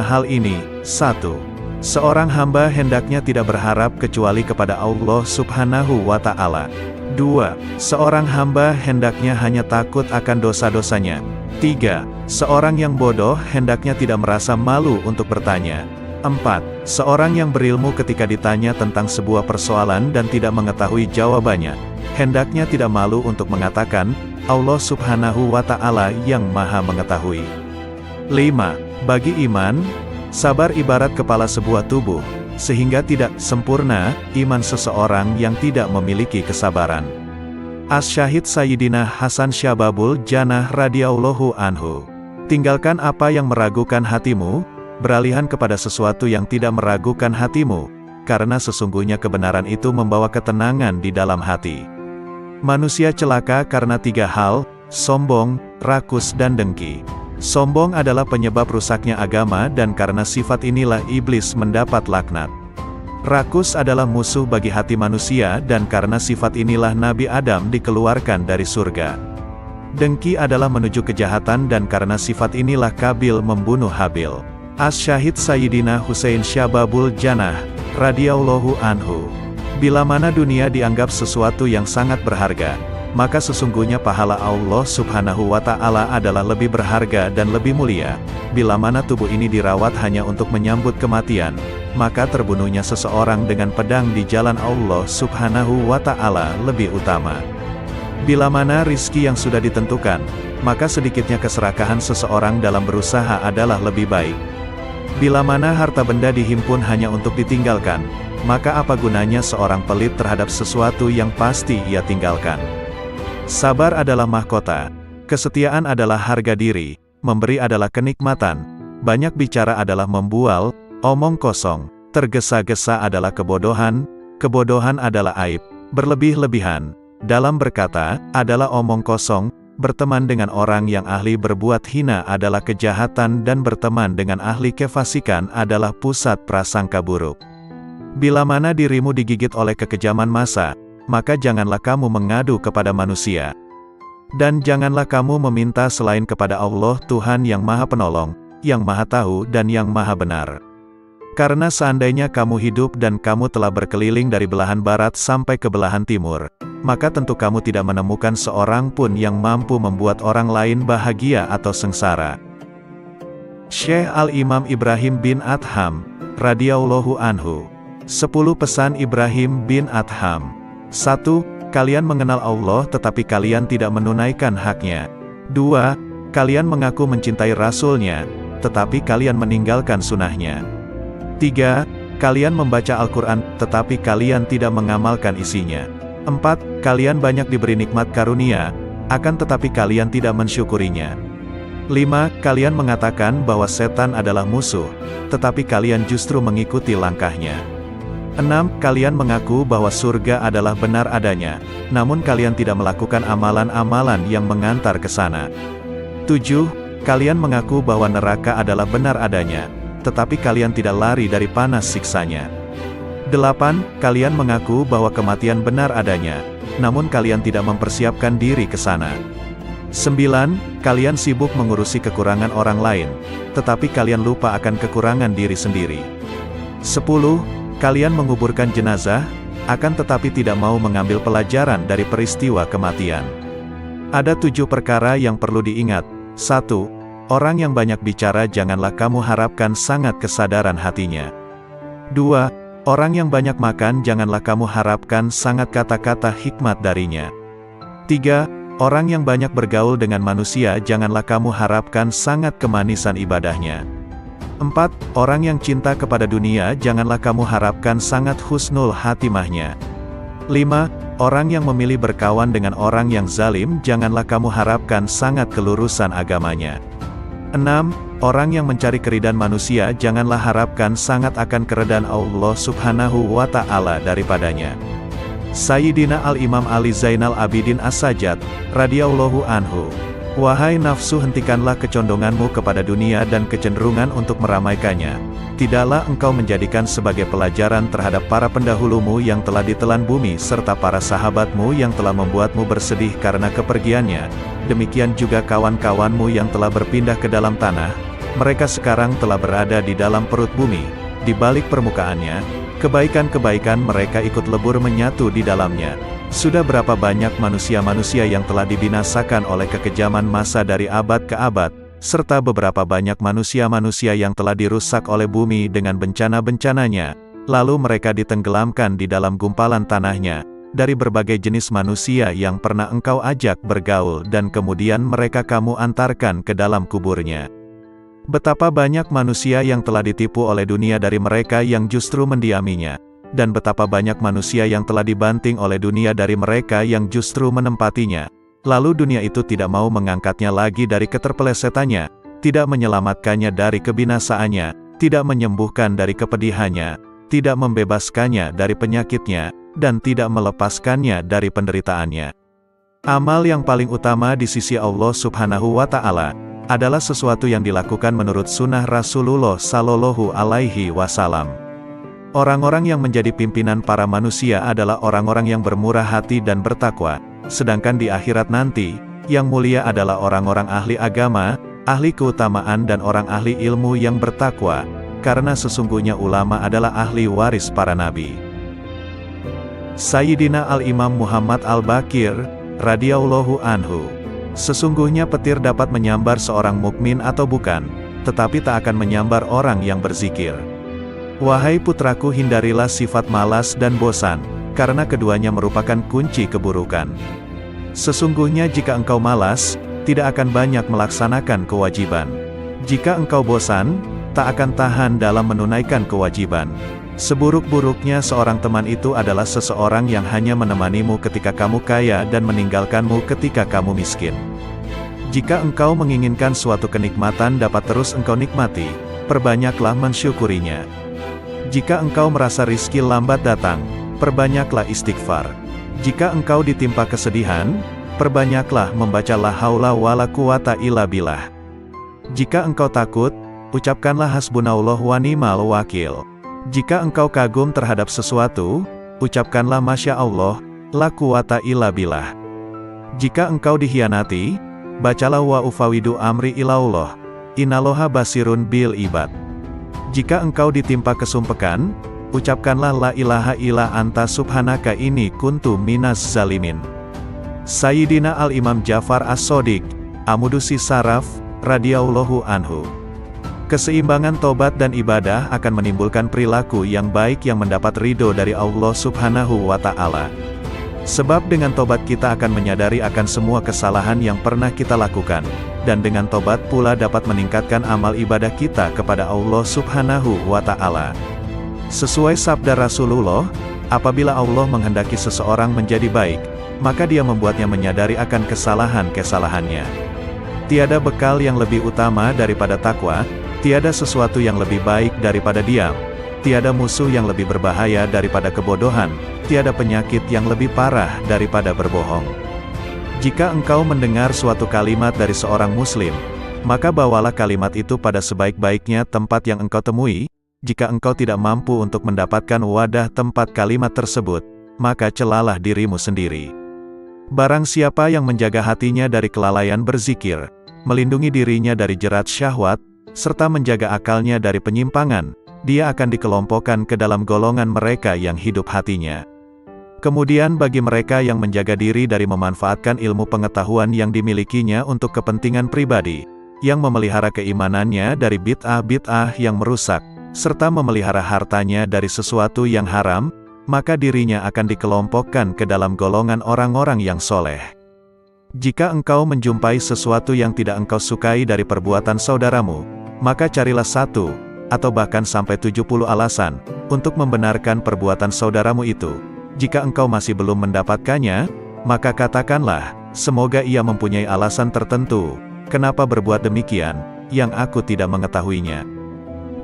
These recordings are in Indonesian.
hal ini. 1. Seorang hamba hendaknya tidak berharap kecuali kepada Allah Subhanahu wa Ta'ala. 2. Seorang hamba hendaknya hanya takut akan dosa-dosanya. 3. Seorang yang bodoh hendaknya tidak merasa malu untuk bertanya. 4. Seorang yang berilmu ketika ditanya tentang sebuah persoalan dan tidak mengetahui jawabannya, hendaknya tidak malu untuk mengatakan, Allah Subhanahu wa Ta'ala yang Maha Mengetahui. 5. Bagi iman, sabar ibarat kepala sebuah tubuh, sehingga tidak sempurna iman seseorang yang tidak memiliki kesabaran. Asy-Syahid Sayyidina Hasan Syababul Jannah radhiyallahu anhu. Tinggalkan apa yang meragukan hatimu, beralihan kepada sesuatu yang tidak meragukan hatimu, karena sesungguhnya kebenaran itu membawa ketenangan di dalam hati. Manusia celaka karena 3 hal, sombong, rakus dan dengki. Sombong adalah penyebab rusaknya agama dan karena sifat inilah iblis mendapat laknat. Rakus adalah musuh bagi hati manusia dan karena sifat inilah Nabi Adam dikeluarkan dari surga. Dengki adalah menuju kejahatan dan karena sifat inilah Kabil membunuh Habil. Asy-Syahid Sayyidina Husain Syababul Jannah radhiyallahu anhu. Bila mana dunia dianggap sesuatu yang sangat berharga, maka sesungguhnya pahala Allah Subhanahu wa Ta'ala adalah lebih berharga dan lebih mulia. Bila mana tubuh ini dirawat hanya untuk menyambut kematian, maka terbunuhnya seseorang dengan pedang di jalan Allah Subhanahu wa Ta'ala lebih utama. Bila mana rizki yang sudah ditentukan, maka sedikitnya keserakahan seseorang dalam berusaha adalah lebih baik. Bila mana harta benda dihimpun hanya untuk ditinggalkan, maka apa gunanya seorang pelit terhadap sesuatu yang pasti ia tinggalkan. Sabar adalah mahkota, kesetiaan adalah harga diri, memberi adalah kenikmatan, banyak bicara adalah membual, omong kosong, tergesa-gesa adalah kebodohan, kebodohan adalah aib, berlebih-lebihan, dalam berkata, adalah omong kosong, berteman dengan orang yang ahli berbuat hina adalah kejahatan dan berteman dengan ahli kefasikan adalah pusat prasangka buruk. Bila mana dirimu digigit oleh kekejaman massa, maka janganlah kamu mengadu kepada manusia. Dan janganlah kamu meminta selain kepada Allah Tuhan yang Maha Penolong, yang Maha Tahu dan yang Maha Benar. Karena seandainya kamu hidup dan kamu telah berkeliling dari belahan barat sampai ke belahan timur, maka tentu kamu tidak menemukan seorang pun yang mampu membuat orang lain bahagia atau sengsara. Syekh Al-Imam Ibrahim bin Adham radhiyallahu anhu. 10 pesan Ibrahim bin Adham. 1. Kalian mengenal Allah tetapi kalian tidak menunaikan haknya. 2. Kalian mengaku mencintai Rasul-Nya, tetapi kalian meninggalkan sunnahnya. 3. Kalian membaca Al-Quran, tetapi kalian tidak mengamalkan isinya. 4. Kalian banyak diberi nikmat karunia, akan tetapi kalian tidak mensyukurinya. 5. Kalian mengatakan bahwa setan adalah musuh, tetapi kalian justru mengikuti langkahnya. 6. Kalian mengaku bahwa surga adalah benar adanya, namun kalian tidak melakukan amalan-amalan yang mengantar ke sana. 7. Kalian mengaku bahwa neraka adalah benar adanya, tetapi kalian tidak lari dari panas siksanya. 8. Kalian mengaku bahwa kematian benar adanya, namun kalian tidak mempersiapkan diri ke sana. 9. Kalian sibuk mengurusi kekurangan orang lain, tetapi kalian lupa akan kekurangan diri sendiri. 10. Kalian menguburkan jenazah, akan tetapi tidak mau mengambil pelajaran dari peristiwa kematian. Ada 7 perkara yang perlu diingat. 1. Orang yang banyak bicara janganlah kamu harapkan sangat kesadaran hatinya. 2. Orang yang banyak makan janganlah kamu harapkan sangat kata-kata hikmat darinya. 3. Orang yang banyak bergaul dengan manusia janganlah kamu harapkan sangat kemanisan ibadahnya. 4. Orang yang cinta kepada dunia janganlah kamu harapkan sangat husnul hatimahnya. 5. Orang yang memilih berkawan dengan orang yang zalim janganlah kamu harapkan sangat kelurusan agamanya. 6. Orang yang mencari keridhaan manusia janganlah harapkan sangat akan keridhaan Allah Subhanahu wa Ta'ala daripadanya. Sayyidina Al-Imam Ali Zainal Abidin As-Sajjad radhiyallahu anhu. Wahai nafsu, hentikanlah kecondonganmu kepada dunia dan kecenderungan untuk meramaikannya. Tidaklah engkau menjadikan sebagai pelajaran terhadap para pendahulumu yang telah ditelan bumi serta para sahabatmu yang telah membuatmu bersedih karena kepergiannya. Demikian juga kawan-kawanmu yang telah berpindah ke dalam tanah. Mereka sekarang telah berada di dalam perut bumi, di balik permukaannya, kebaikan-kebaikan mereka ikut lebur menyatu di dalamnya. Sudah berapa banyak manusia-manusia yang telah dibinasakan oleh kekejaman masa dari abad ke abad, serta beberapa banyak manusia-manusia yang telah dirusak oleh bumi dengan bencana-bencananya, lalu mereka ditenggelamkan di dalam gumpalan tanahnya, dari berbagai jenis manusia yang pernah engkau ajak bergaul dan kemudian mereka kamu antarkan ke dalam kuburnya. Betapa banyak manusia yang telah ditipu oleh dunia dari mereka yang justru mendiaminya, dan betapa banyak manusia yang telah dibanting oleh dunia dari mereka yang justru menempatinya. Lalu dunia itu tidak mau mengangkatnya lagi dari keterpelesetannya, tidak menyelamatkannya dari kebinasaannya, tidak menyembuhkan dari kepedihannya, tidak membebaskannya dari penyakitnya, dan tidak melepaskannya dari penderitaannya. Amal yang paling utama di sisi Allah Subhanahu wa Ta'ala adalah sesuatu yang dilakukan menurut sunnah Rasulullah Sallallahu Alaihi Wasallam. Orang-orang yang menjadi pimpinan para manusia adalah orang-orang yang bermurah hati dan bertakwa, sedangkan di akhirat nanti, yang mulia adalah orang-orang ahli agama, ahli keutamaan dan orang ahli ilmu yang bertakwa, karena sesungguhnya ulama adalah ahli waris para nabi. Sayyidina Al-Imam Muhammad Al-Baqir, radhiyallahu anhu. Sesungguhnya petir dapat menyambar seorang mukmin atau bukan, tetapi tak akan menyambar orang yang berzikir. Wahai putraku, hindarilah sifat malas dan bosan, karena keduanya merupakan kunci keburukan. Sesungguhnya jika engkau malas, tidak akan banyak melaksanakan kewajiban. Jika engkau bosan, tak akan tahan dalam menunaikan kewajiban. Seburuk-buruknya seorang teman itu adalah seseorang yang hanya menemanimu ketika kamu kaya dan meninggalkanmu ketika kamu miskin. Jika engkau menginginkan suatu kenikmatan dapat terus engkau nikmati, perbanyaklah mensyukurinya. Jika engkau merasa rizki lambat datang, perbanyaklah istighfar. Jika engkau ditimpa kesedihan, perbanyaklah membaca la haula wala quwata illa billah. Jika engkau takut, ucapkanlah hasbunallah wa ni'mal wakil. Jika engkau kagum terhadap sesuatu, ucapkanlah Masya Allah, la quwata illa billah. Jika engkau dikhianati, bacalah wa ufawidu amri ilallah, innallaha basirun bil ibad. Jika engkau ditimpa kesumpekan, ucapkanlah la ilaha illa anta subhanaka inni kuntu minas zalimin. Sayyidina Al-Imam Ja'far As-Shadiq, Amudusi Saraf, radhiyallahu anhu. Keseimbangan tobat dan ibadah akan menimbulkan perilaku yang baik yang mendapat ridho dari Allah Subhanahu wa Ta'ala. Sebab dengan tobat kita akan menyadari akan semua kesalahan yang pernah kita lakukan, dan dengan tobat pula dapat meningkatkan amal ibadah kita kepada Allah Subhanahu wa Ta'ala. Sesuai sabda Rasulullah, apabila Allah menghendaki seseorang menjadi baik, maka Dia membuatnya menyadari akan kesalahan-kesalahannya. Tiada bekal yang lebih utama daripada takwa, tiada sesuatu yang lebih baik daripada diam, tiada musuh yang lebih berbahaya daripada kebodohan, tiada penyakit yang lebih parah daripada berbohong. Jika engkau mendengar suatu kalimat dari seorang muslim, maka bawalah kalimat itu pada sebaik-baiknya tempat yang engkau temui. Jika engkau tidak mampu untuk mendapatkan wadah tempat kalimat tersebut, maka celalah dirimu sendiri. Barang siapa yang menjaga hatinya dari kelalaian berzikir, melindungi dirinya dari jerat syahwat, serta menjaga akalnya dari penyimpangan, dia akan dikelompokkan ke dalam golongan mereka yang hidup hatinya. Kemudian bagi mereka yang menjaga diri dari memanfaatkan ilmu pengetahuan yang dimilikinya untuk kepentingan pribadi, yang memelihara keimanannya dari bid'ah-bid'ah yang merusak, serta memelihara hartanya dari sesuatu yang haram, maka dirinya akan dikelompokkan ke dalam golongan orang-orang yang soleh. Jika engkau menjumpai sesuatu yang tidak engkau sukai dari perbuatan saudaramu, maka carilah satu, atau bahkan sampai 70 alasan, untuk membenarkan perbuatan saudaramu itu. Jika engkau masih belum mendapatkannya, maka katakanlah, semoga ia mempunyai alasan tertentu, kenapa berbuat demikian, yang aku tidak mengetahuinya.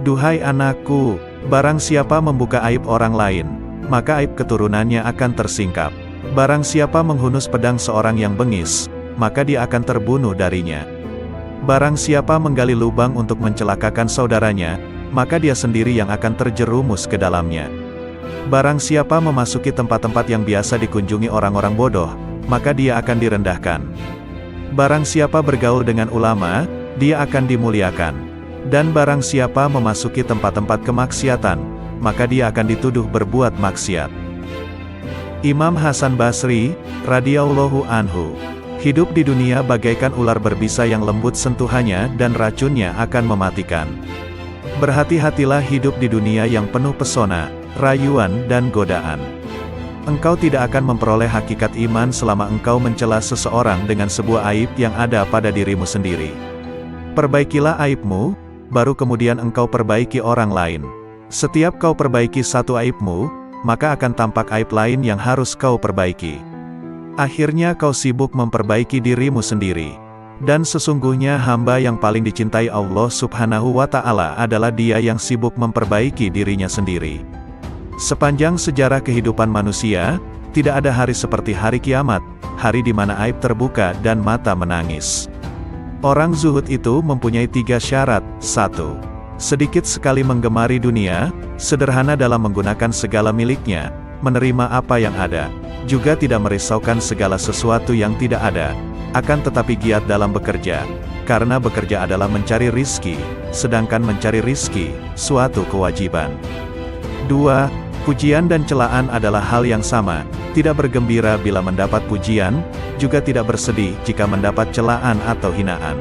Duhai anakku, barang siapa membuka aib orang lain, maka aib keturunannya akan tersingkap. Barang siapa menghunus pedang seorang yang bengis, maka dia akan terbunuh darinya. Barang siapa menggali lubang untuk mencelakakan saudaranya, maka dia sendiri yang akan terjerumus ke dalamnya. Barang siapa memasuki tempat-tempat yang biasa dikunjungi orang-orang bodoh, maka dia akan direndahkan. Barang siapa bergaul dengan ulama, dia akan dimuliakan. Dan barang siapa memasuki tempat-tempat kemaksiatan, maka dia akan dituduh berbuat maksiat. Imam Hasan Basri, radhiyallahu anhu, hidup di dunia bagaikan ular berbisa yang lembut sentuhannya dan racunnya akan mematikan. Berhati-hatilah hidup di dunia yang penuh pesona, rayuan dan godaan. Engkau tidak akan memperoleh hakikat iman selama engkau mencela seseorang dengan sebuah aib yang ada pada dirimu sendiri. Perbaikilah aibmu, baru kemudian engkau perbaiki orang lain. Setiap kau perbaiki satu aibmu, maka akan tampak aib lain yang harus kau perbaiki. Akhirnya kau sibuk memperbaiki dirimu sendiri. Dan sesungguhnya hamba yang paling dicintai Allah Subhanahu wa Ta'ala adalah dia yang sibuk memperbaiki dirinya sendiri. Sepanjang sejarah kehidupan manusia, tidak ada hari seperti hari kiamat, hari di mana aib terbuka dan mata menangis. Orang zuhud itu mempunyai 3 syarat. 1. Sedikit sekali menggemari dunia, sederhana dalam menggunakan segala miliknya, menerima apa yang ada, juga tidak merisaukan segala sesuatu yang tidak ada, akan tetapi giat dalam bekerja, karena bekerja adalah mencari rizki, sedangkan mencari rizki, suatu kewajiban. 2. Pujian dan celaan adalah hal yang sama, tidak bergembira bila mendapat pujian, juga tidak bersedih jika mendapat celaan atau hinaan.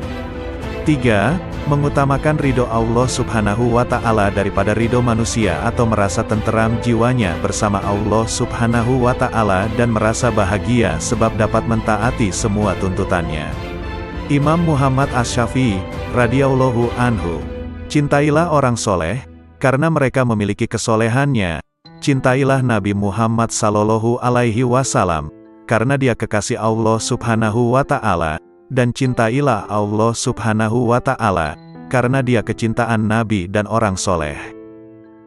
3. Mengutamakan ridho Allah Subhanahu wa Ta'ala daripada ridho manusia atau merasa tenteram jiwanya bersama Allah Subhanahu wa Ta'ala dan merasa bahagia sebab dapat mentaati semua tuntutannya. Imam Muhammad Asy-Syafi'i, radhiyallahu anhu, cintailah orang soleh, karena mereka memiliki kesolehannya. Cintailah Nabi Muhammad sallallahu alaihi wasallam, karena dia kekasih Allah Subhanahu wa Ta'ala, dan cintailah Allah Subhanahu wa Ta'ala, karena dia kecintaan Nabi dan orang soleh.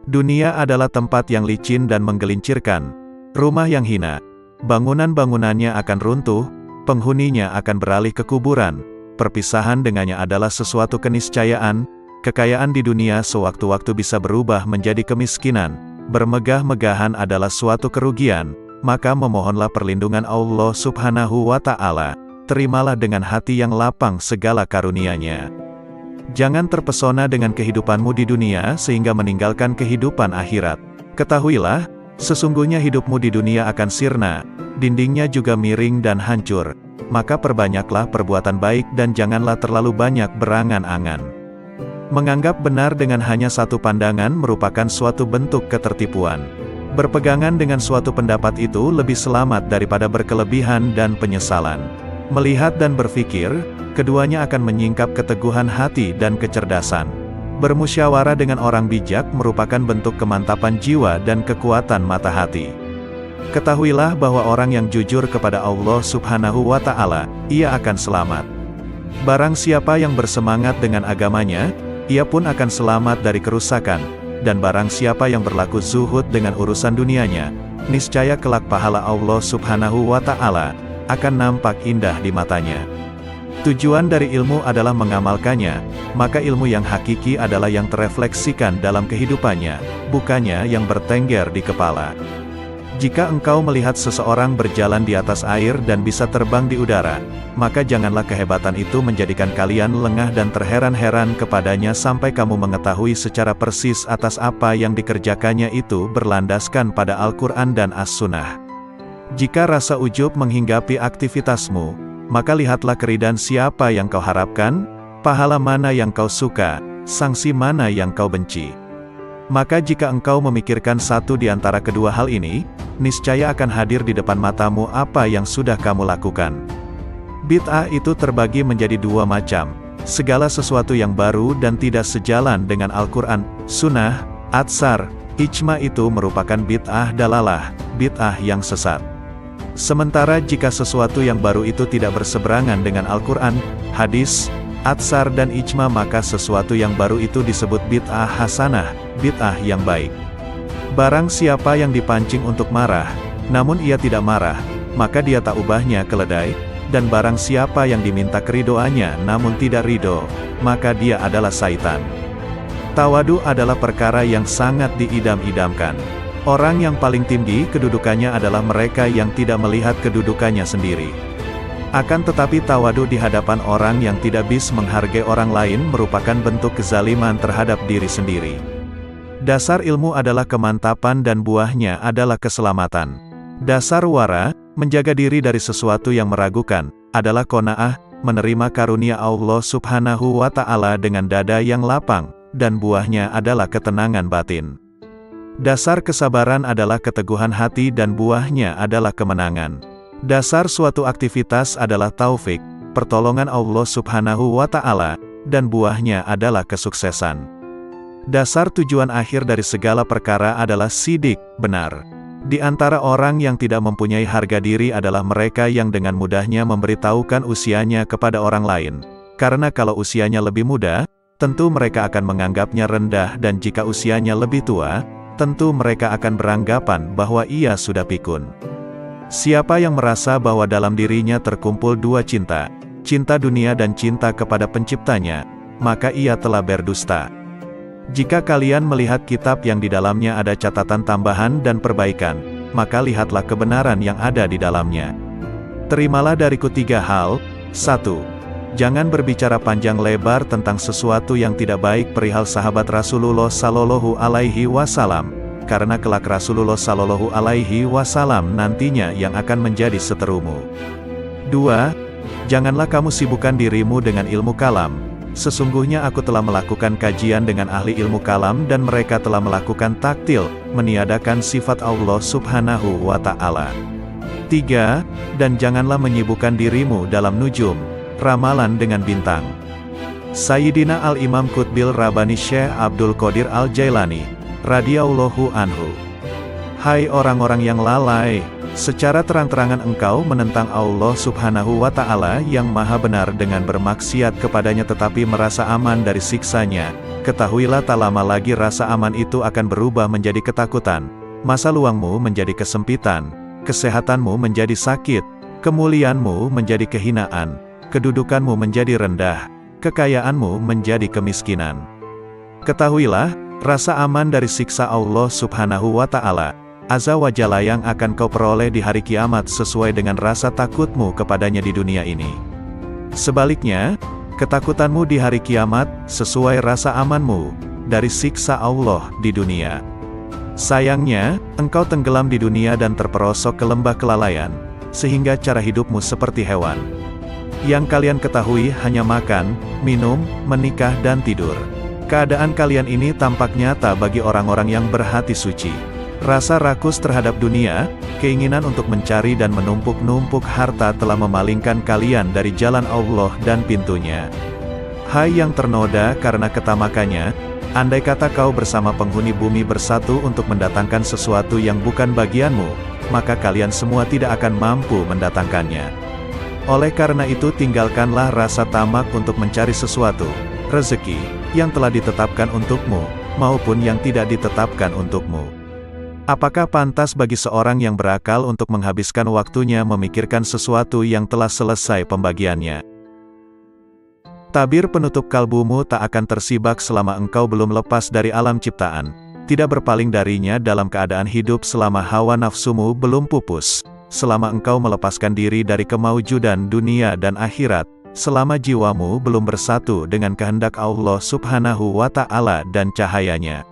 Dunia adalah tempat yang licin dan menggelincirkan, rumah yang hina, bangunan-bangunannya akan runtuh, penghuninya akan beralih ke kuburan, perpisahan dengannya adalah sesuatu keniscayaan, kekayaan di dunia sewaktu-waktu bisa berubah menjadi kemiskinan, bermegah-megahan adalah suatu kerugian, maka memohonlah perlindungan Allah Subhanahu wa Ta'ala, terimalah dengan hati yang lapang segala karunia-Nya. Jangan terpesona dengan kehidupanmu di dunia sehingga meninggalkan kehidupan akhirat. Ketahuilah, sesungguhnya hidupmu di dunia akan sirna, dindingnya juga miring dan hancur, maka perbanyaklah perbuatan baik dan janganlah terlalu banyak berangan-angan. Menganggap benar dengan hanya satu pandangan merupakan suatu bentuk ketertipuan. Berpegangan dengan suatu pendapat itu lebih selamat daripada berkelebihan dan penyesalan. Melihat dan berpikir, keduanya akan menyingkap keteguhan hati dan kecerdasan. Bermusyawarah dengan orang bijak merupakan bentuk kemantapan jiwa dan kekuatan mata hati. Ketahuilah bahwa orang yang jujur kepada Allah Subhanahu wa Ta'ala, ia akan selamat. Barang siapa yang bersemangat dengan agamanya, ia pun akan selamat dari kerusakan, dan barang siapa yang berlaku zuhud dengan urusan dunianya, niscaya kelak pahala Allah Subhanahu wa Ta'ala akan nampak indah di matanya. Tujuan dari ilmu adalah mengamalkannya, maka ilmu yang hakiki adalah yang terefleksikan dalam kehidupannya, bukannya yang bertengger di kepala. Jika engkau melihat seseorang berjalan di atas air dan bisa terbang di udara, maka janganlah kehebatan itu menjadikan kalian lengah dan terheran-heran kepadanya sampai kamu mengetahui secara persis atas apa yang dikerjakannya itu berlandaskan pada Al-Quran dan As-Sunnah. Jika rasa ujub menghinggapi aktivitasmu, maka lihatlah keridhaan siapa yang kau harapkan, pahala mana yang kau suka, sanksi mana yang kau benci. Maka jika engkau memikirkan satu di antara kedua hal ini, niscaya akan hadir di depan matamu apa yang sudah kamu lakukan. Bid'ah itu terbagi menjadi 2 macam, segala sesuatu yang baru dan tidak sejalan dengan Al-Quran, Sunnah, Atsar, Ijma itu merupakan bid'ah dalalah, bid'ah yang sesat. Sementara jika sesuatu yang baru itu tidak berseberangan dengan Al-Quran, hadis, Atsar dan Ijma maka sesuatu yang baru itu disebut bid'ah hasanah, bid'ah yang baik. Barang siapa yang dipancing untuk marah, namun ia tidak marah, maka dia tak ubahnya keledai, dan barang siapa yang diminta keridoannya namun tidak ridho, maka dia adalah syaitan. Tawadu adalah perkara yang sangat diidam-idamkan. Orang yang paling tinggi kedudukannya adalah mereka yang tidak melihat kedudukannya sendiri. Akan tetapi tawadu di hadapan orang yang tidak bisa menghargai orang lain merupakan bentuk kezaliman terhadap diri sendiri. Dasar ilmu adalah kemantapan dan buahnya adalah keselamatan. Dasar wara, menjaga diri dari sesuatu yang meragukan, adalah qanaah, menerima karunia Allah Subhanahu wa Ta'ala dengan dada yang lapang, dan buahnya adalah ketenangan batin. Dasar kesabaran adalah keteguhan hati dan buahnya adalah kemenangan. Dasar suatu aktivitas adalah taufik, pertolongan Allah Subhanahu wa Ta'ala, dan buahnya adalah kesuksesan. Dasar tujuan akhir dari segala perkara adalah sidik, benar. Di antara orang yang tidak mempunyai harga diri adalah mereka yang dengan mudahnya memberitahukan usianya kepada orang lain. Karena kalau usianya lebih muda, tentu mereka akan menganggapnya rendah, dan jika usianya lebih tua, tentu mereka akan beranggapan bahwa ia sudah pikun. Siapa yang merasa bahwa dalam dirinya terkumpul dua cinta, cinta dunia dan cinta kepada penciptanya, maka ia telah berdusta. Jika kalian melihat kitab yang di dalamnya ada catatan tambahan dan perbaikan, maka lihatlah kebenaran yang ada di dalamnya. Terimalah dariku 3 hal. 1. Jangan berbicara panjang lebar tentang sesuatu yang tidak baik perihal sahabat Rasulullah Sallallahu Alaihi Wasallam, karena kelak Rasulullah Sallallahu Alaihi Wasallam nantinya yang akan menjadi seterumu. 2. Janganlah kamu sibukkan dirimu dengan ilmu kalam. Sesungguhnya aku telah melakukan kajian dengan ahli ilmu kalam dan mereka telah melakukan taktil, meniadakan sifat Allah Subhanahu wa Ta'ala. 3. Dan janganlah menyibukkan dirimu dalam nujum, ramalan dengan bintang. Sayyidina Al-Imam Qutbil Rabbani Syekh Abdul Qadir Al-Jailani, radhiyallahu anhu. Hai orang-orang yang lalai, secara terang-terangan engkau menentang Allah Subhanahu wa Ta'ala yang maha benar dengan bermaksiat kepadanya tetapi merasa aman dari siksanya. Ketahuilah tak lama lagi rasa aman itu akan berubah menjadi ketakutan, masa luangmu menjadi kesempitan, kesehatanmu menjadi sakit, kemuliaanmu menjadi kehinaan, kedudukanmu menjadi rendah, kekayaanmu menjadi kemiskinan. Ketahuilah, rasa aman dari siksa Allah Subhanahu wa Ta'ala Azza wa Jalla yang akan kau peroleh di hari kiamat sesuai dengan rasa takutmu kepadanya di dunia ini. Sebaliknya, ketakutanmu di hari kiamat sesuai rasa amanmu dari siksa Allah di dunia. Sayangnya, engkau tenggelam di dunia dan terperosok ke lembah kelalaian, sehingga cara hidupmu seperti hewan. Yang kalian ketahui hanya makan, minum, menikah dan tidur. Keadaan kalian ini tampak nyata bagi orang-orang yang berhati suci. Rasa rakus terhadap dunia, keinginan untuk mencari dan menumpuk-numpuk harta telah memalingkan kalian dari jalan Allah dan pintunya. Hai yang ternoda karena ketamakannya, andai kata kau bersama penghuni bumi bersatu untuk mendatangkan sesuatu yang bukan bagianmu, maka kalian semua tidak akan mampu mendatangkannya. Oleh karena itu tinggalkanlah rasa tamak untuk mencari sesuatu, rezeki, yang telah ditetapkan untukmu, maupun yang tidak ditetapkan untukmu. Apakah pantas bagi seorang yang berakal untuk menghabiskan waktunya memikirkan sesuatu yang telah selesai pembagiannya? Tabir penutup kalbumu tak akan tersibak selama engkau belum lepas dari alam ciptaan, tidak berpaling darinya dalam keadaan hidup selama hawa nafsumu belum pupus, selama engkau melepaskan diri dari kemaujudan dunia dan akhirat, selama jiwamu belum bersatu dengan kehendak Allah Subhanahu wa Ta'ala dan cahayanya.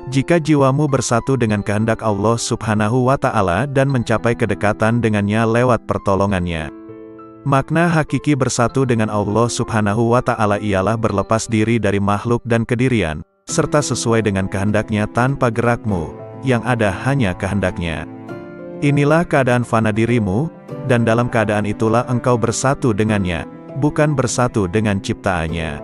Jika jiwamu bersatu dengan kehendak Allah Subhanahu wa Ta'ala dan mencapai kedekatan dengannya lewat pertolongannya, makna hakiki bersatu dengan Allah Subhanahu wa Ta'ala ialah berlepas diri dari makhluk dan kedirian, serta sesuai dengan kehendaknya tanpa gerakmu, yang ada hanya kehendaknya. Inilah keadaan fana dirimu, dan dalam keadaan itulah engkau bersatu dengannya, bukan bersatu dengan ciptaannya.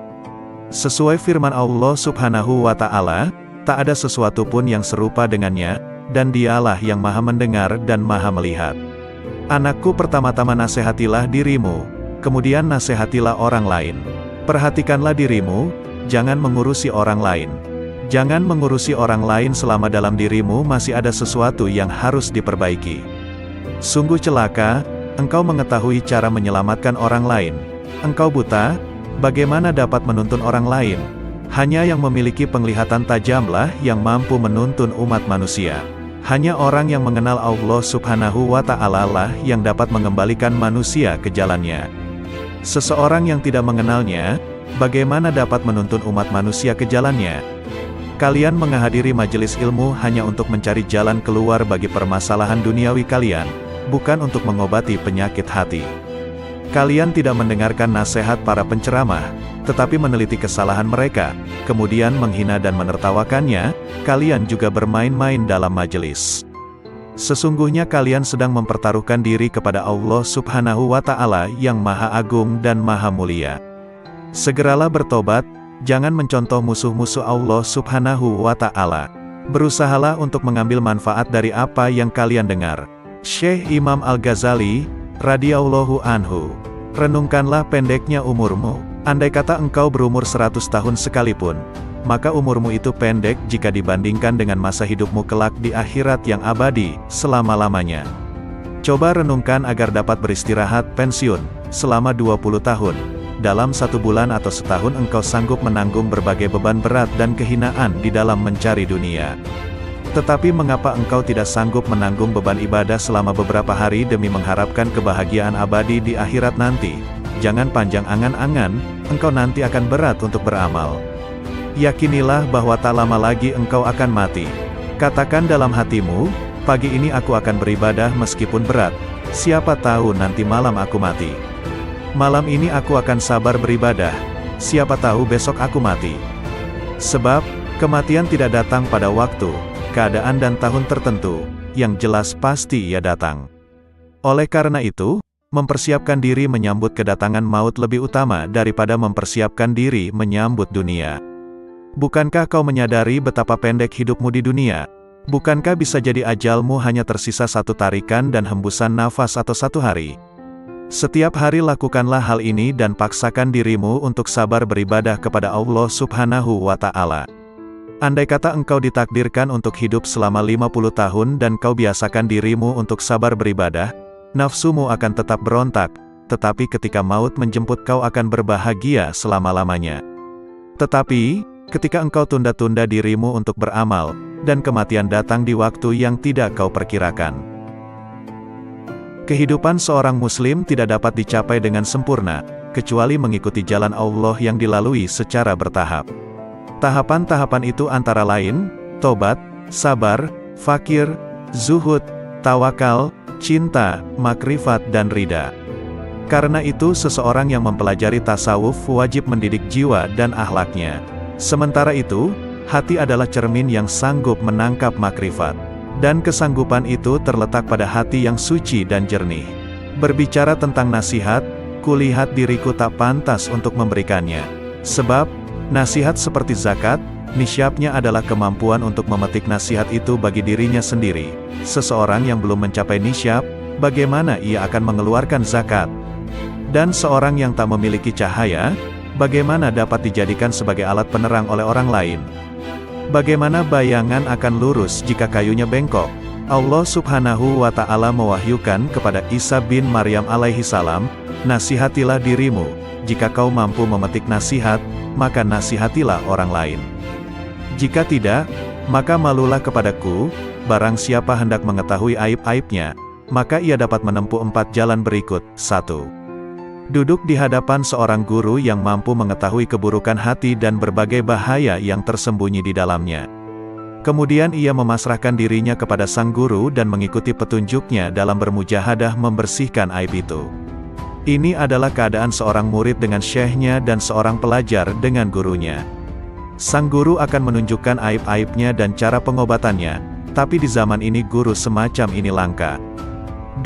Sesuai firman Allah Subhanahu wa Ta'ala, tak ada sesuatu pun yang serupa dengannya, dan dialah yang maha mendengar dan maha melihat. Anakku, pertama-tama nasihatilah dirimu, kemudian nasihatilah orang lain. Perhatikanlah dirimu, jangan mengurusi orang lain. Jangan mengurusi orang lain selama dalam dirimu masih ada sesuatu yang harus diperbaiki. Sungguh celaka, engkau mengetahui cara menyelamatkan orang lain. Engkau buta, bagaimana dapat menuntun orang lain? Hanya yang memiliki penglihatan tajamlah yang mampu menuntun umat manusia. Hanya orang yang mengenal Allah Subhanahu wa Ta'ala lah yang dapat mengembalikan manusia ke jalannya. Seseorang yang tidak mengenalnya, bagaimana dapat menuntun umat manusia ke jalannya? Kalian menghadiri majelis ilmu hanya untuk mencari jalan keluar bagi permasalahan duniawi kalian, bukan untuk mengobati penyakit hati. Kalian tidak mendengarkan nasihat para penceramah, tetapi meneliti kesalahan mereka, kemudian menghina dan menertawakannya. Kalian juga bermain-main dalam majelis. Sesungguhnya kalian sedang mempertaruhkan diri kepada Allah Subhanahu wa Ta'ala yang Maha Agung dan Maha Mulia. Segeralah bertobat, jangan mencontoh musuh-musuh Allah Subhanahu wa Ta'ala. Berusahalah untuk mengambil manfaat dari apa yang kalian dengar. Syekh Imam Al-Ghazali, radhiyallahu anhu. Renungkanlah pendeknya umurmu. Andai kata engkau berumur 100 tahun sekalipun, maka umurmu itu pendek jika dibandingkan dengan masa hidupmu kelak di akhirat yang abadi, selama-lamanya. Coba renungkan agar dapat beristirahat pensiun selama 20 tahun. Dalam 1 bulan atau setahun engkau sanggup menanggung berbagai beban berat dan kehinaan di dalam mencari dunia. Tetapi mengapa engkau tidak sanggup menanggung beban ibadah selama beberapa hari demi mengharapkan kebahagiaan abadi di akhirat nanti? Jangan panjang angan-angan, engkau nanti akan berat untuk beramal. Yakinilah bahwa tak lama lagi engkau akan mati. Katakan dalam hatimu, pagi ini aku akan beribadah meskipun berat. Siapa tahu nanti malam aku mati. Malam ini aku akan sabar beribadah. Siapa tahu besok aku mati. Sebab, kematian tidak datang pada waktu, keadaan dan tahun tertentu, yang jelas pasti ia datang. Oleh karena itu, mempersiapkan diri menyambut kedatangan maut lebih utama daripada mempersiapkan diri menyambut dunia. Bukankah kau menyadari betapa pendek hidupmu di dunia? Bukankah bisa jadi ajalmu hanya tersisa 1 tarikan dan hembusan nafas atau 1 hari? Setiap hari lakukanlah hal ini dan paksakan dirimu untuk sabar beribadah kepada Allah Subhanahu wa Ta'ala. Andai kata engkau ditakdirkan untuk hidup selama 50 tahun dan kau biasakan dirimu untuk sabar beribadah, nafsumu akan tetap berontak, tetapi ketika maut menjemput kau akan berbahagia selama-lamanya. Tetapi, ketika engkau tunda-tunda dirimu untuk beramal, dan kematian datang di waktu yang tidak kau perkirakan. Kehidupan seorang muslim tidak dapat dicapai dengan sempurna, kecuali mengikuti jalan Allah yang dilalui secara bertahap. Tahapan-tahapan itu antara lain, tobat, sabar, fakir, zuhud, tawakal, cinta, makrifat dan ridha. Karena itu seseorang yang mempelajari tasawuf wajib mendidik jiwa dan akhlaknya. Sementara itu, hati adalah cermin yang sanggup menangkap makrifat. Dan kesanggupan itu terletak pada hati yang suci dan jernih. Berbicara tentang nasihat, kulihat diriku tak pantas untuk memberikannya. Sebab, nasihat seperti zakat, nisyabnya adalah kemampuan untuk memetik nasihat itu bagi dirinya sendiri. Seseorang yang belum mencapai nisyab, bagaimana ia akan mengeluarkan zakat? Dan seorang yang tak memiliki cahaya, bagaimana dapat dijadikan sebagai alat penerang oleh orang lain? Bagaimana bayangan akan lurus jika kayunya bengkok? Allah Subhanahu wa Ta'ala mewahyukan kepada Isa bin Maryam alaihi salam, nasihatilah dirimu, jika kau mampu memetik nasihat, maka nasihatilah orang lain. Jika tidak, maka malulah kepadaku, barang siapa hendak mengetahui aib-aibnya, maka ia dapat menempuh 4 jalan berikut. 1. Duduk di hadapan seorang guru yang mampu mengetahui keburukan hati dan berbagai bahaya yang tersembunyi di dalamnya. Kemudian ia memasrahkan dirinya kepada sang guru dan mengikuti petunjuknya dalam bermujahadah membersihkan aib itu. Ini adalah keadaan seorang murid dengan syekhnya dan seorang pelajar dengan gurunya. Sang guru akan menunjukkan aib-aibnya dan cara pengobatannya, tapi di zaman ini guru semacam ini langka.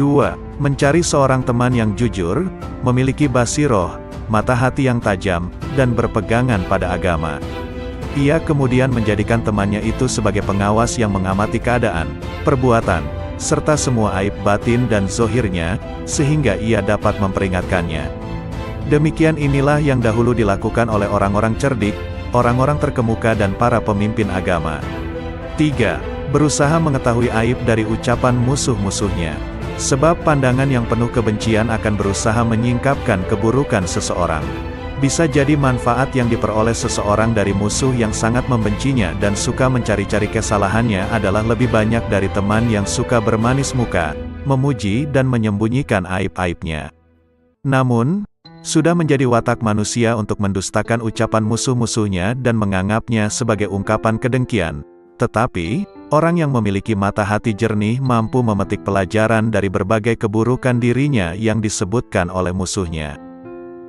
2. Mencari seorang teman yang jujur, memiliki basiroh, mata hati yang tajam, dan berpegangan pada agama. Ia kemudian menjadikan temannya itu sebagai pengawas yang mengamati keadaan, perbuatan, serta semua aib batin dan zohirnya, sehingga ia dapat memperingatkannya. Demikian inilah yang dahulu dilakukan oleh orang-orang cerdik, orang-orang terkemuka dan para pemimpin agama. 3. Berusaha mengetahui aib dari ucapan musuh-musuhnya. Sebab pandangan yang penuh kebencian akan berusaha menyingkapkan keburukan seseorang. Bisa jadi manfaat yang diperoleh seseorang dari musuh yang sangat membencinya dan suka mencari-cari kesalahannya adalah lebih banyak dari teman yang suka bermanis muka, memuji dan menyembunyikan aib-aibnya. Namun, sudah menjadi watak manusia untuk mendustakan ucapan musuh-musuhnya dan menganggapnya sebagai ungkapan kedengkian. Tetapi, orang yang memiliki mata hati jernih mampu memetik pelajaran dari berbagai keburukan dirinya yang disebutkan oleh musuhnya.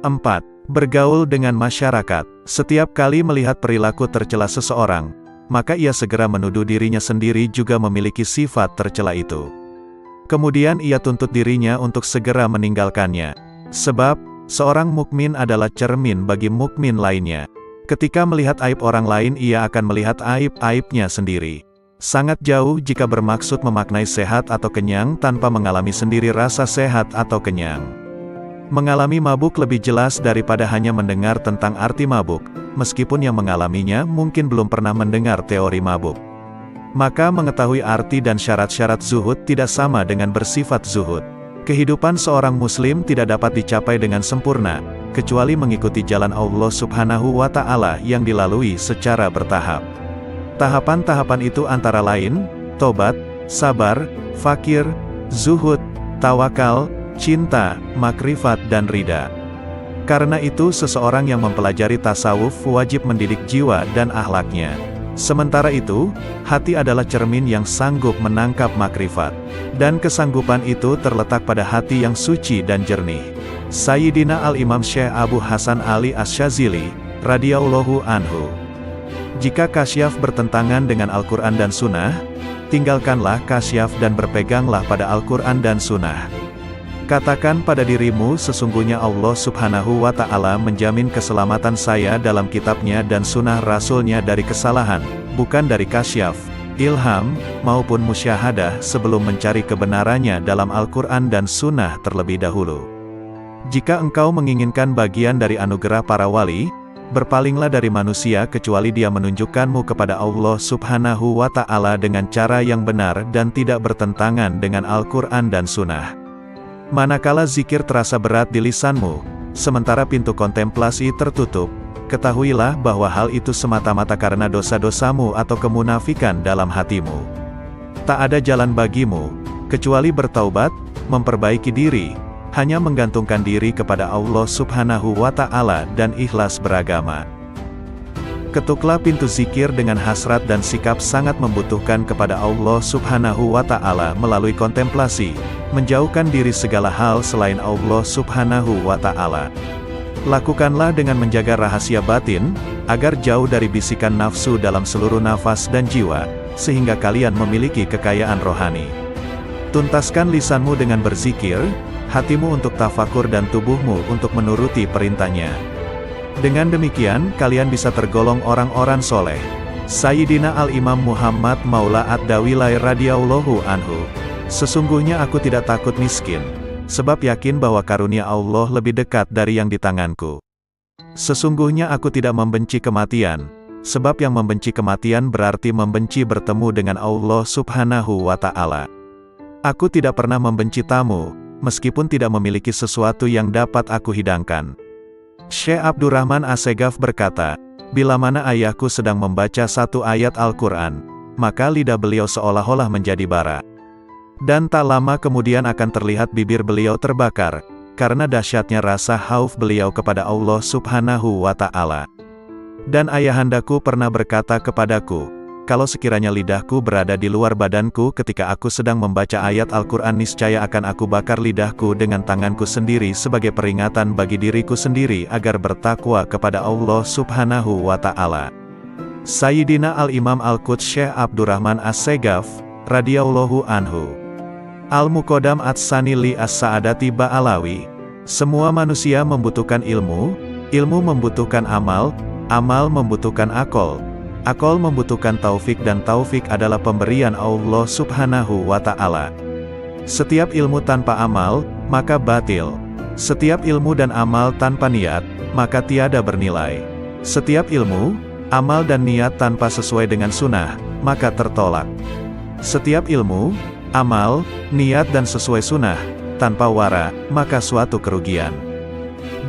4. Bergaul dengan masyarakat. Setiap kali melihat perilaku tercela seseorang, maka ia segera menuduh dirinya sendiri juga memiliki sifat tercela itu. Kemudian ia tuntut dirinya untuk segera meninggalkannya. Sebab, seorang mukmin adalah cermin bagi mukmin lainnya. Ketika melihat aib orang lain ia akan melihat aib-aibnya sendiri. Sangat jauh jika bermaksud memaknai sehat atau kenyang tanpa mengalami sendiri rasa sehat atau kenyang. Mengalami mabuk lebih jelas daripada hanya mendengar tentang arti mabuk, meskipun yang mengalaminya mungkin belum pernah mendengar teori mabuk. Maka mengetahui arti dan syarat-syarat zuhud tidak sama dengan bersifat zuhud. Kehidupan seorang muslim tidak dapat dicapai dengan sempurna, kecuali mengikuti jalan Allah Subhanahu wa Ta'ala yang dilalui secara bertahap. Tahapan-tahapan itu antara lain, tobat, sabar, fakir, zuhud, tawakal, cinta, makrifat dan ridha. Karena itu seseorang yang mempelajari tasawuf wajib mendidik jiwa dan akhlaknya. Sementara itu, hati adalah cermin yang sanggup menangkap makrifat. Dan kesanggupan itu terletak pada hati yang suci dan jernih. Sayyidina Al-Imam Syekh Abu Hasan Ali Asy-Syadzili, radhiyallahu anhu. Jika kasyaf bertentangan dengan Al-Quran dan Sunnah, tinggalkanlah kasyaf dan berpeganglah pada Al-Quran dan Sunnah. Katakan pada dirimu sesungguhnya Allah Subhanahu wa Ta'ala menjamin keselamatan saya dalam kitabnya dan sunnah rasulnya dari kesalahan, bukan dari kasyaf, ilham, maupun musyahadah sebelum mencari kebenarannya dalam Al-Quran dan sunnah terlebih dahulu. Jika engkau menginginkan bagian dari anugerah para wali, berpalinglah dari manusia kecuali dia menunjukkanmu kepada Allah Subhanahu wa Ta'ala dengan cara yang benar dan tidak bertentangan dengan Al-Quran dan sunnah. Manakala zikir terasa berat di lisanmu, sementara pintu kontemplasi tertutup, ketahuilah bahwa hal itu semata-mata karena dosa-dosamu atau kemunafikan dalam hatimu. Tak ada jalan bagimu, kecuali bertaubat, memperbaiki diri, hanya menggantungkan diri kepada Allah Subhanahu wa Ta'ala dan ikhlas beragama. Ketuklah pintu zikir dengan hasrat dan sikap sangat membutuhkan kepada Allah Subhanahu wa Ta'ala melalui kontemplasi, menjauhkan diri segala hal selain Allah Subhanahu wa Ta'ala. Lakukanlah dengan menjaga rahasia batin, agar jauh dari bisikan nafsu dalam seluruh nafas dan jiwa, sehingga kalian memiliki kekayaan rohani. Tuntaskan lisanmu dengan berzikir, hatimu untuk tafakur dan tubuhmu untuk menuruti perintahnya. Dengan demikian, kalian bisa tergolong orang-orang soleh. Sayyidina Al-Imam Muhammad Maula Ad-Dawilai radhiyallahu anhu. Sesungguhnya aku tidak takut miskin, sebab yakin bahwa karunia Allah lebih dekat dari yang di tanganku. Sesungguhnya aku tidak membenci kematian, sebab yang membenci kematian berarti membenci bertemu dengan Allah Subhanahu wa Ta'ala. Aku tidak pernah membenci tamu, meskipun tidak memiliki sesuatu yang dapat aku hidangkan. Syekh Abdurrahman Assegaf berkata, bila mana ayahku sedang membaca satu ayat Al-Quran, maka lidah beliau seolah-olah menjadi bara. Dan tak lama kemudian akan terlihat bibir beliau terbakar, karena dahsyatnya rasa khauf beliau kepada Allah Subhanahu wa Ta'ala. Dan ayahandaku pernah berkata kepadaku, kalau sekiranya lidahku berada di luar badanku ketika aku sedang membaca ayat Al-Quran niscaya akan aku bakar lidahku dengan tanganku sendiri sebagai peringatan bagi diriku sendiri agar bertakwa kepada Allah Subhanahu wa Ta'ala. Sayyidina Al-Imam Al-Quds Syekh Abdurrahman As-Segaf, radhiyallahu anhu. Al-Muqaddam Ats-Tsani li As-Sa'adati Ba'alawi. Semua manusia membutuhkan ilmu, ilmu membutuhkan amal, amal membutuhkan akal. Akal membutuhkan taufik dan taufik adalah pemberian Allah Subhanahu wa Ta'ala. Setiap ilmu tanpa amal, maka batil. Setiap ilmu dan amal tanpa niat, maka tiada bernilai. Setiap ilmu, amal dan niat tanpa sesuai dengan sunnah, maka tertolak. Setiap ilmu, amal, niat dan sesuai sunnah, tanpa wara, maka suatu kerugian.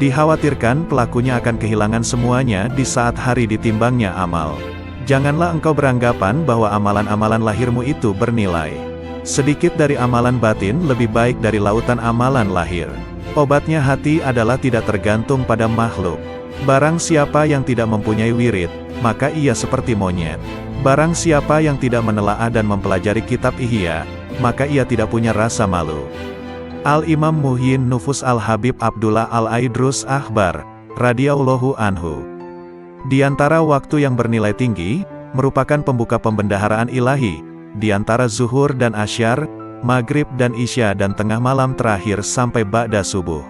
Dikhawatirkan pelakunya akan kehilangan semuanya di saat hari ditimbangnya amal. Janganlah engkau beranggapan bahwa amalan-amalan lahirmu itu bernilai. Sedikit dari amalan batin lebih baik dari lautan amalan lahir. Obatnya hati adalah tidak tergantung pada makhluk. Barang siapa yang tidak mempunyai wirid, maka ia seperti monyet. Barang siapa yang tidak menelaah dan mempelajari kitab Ihya, maka ia tidak punya rasa malu. Al-Imam Muhyin Nufus Al-Habib Abdullah Al-Aidrus Akhbar, radhiyallahu anhu. Di antara waktu yang bernilai tinggi, merupakan pembuka pembendaharaan ilahi, di antara zuhur dan asyar, maghrib dan isya dan tengah malam terakhir sampai ba'da subuh.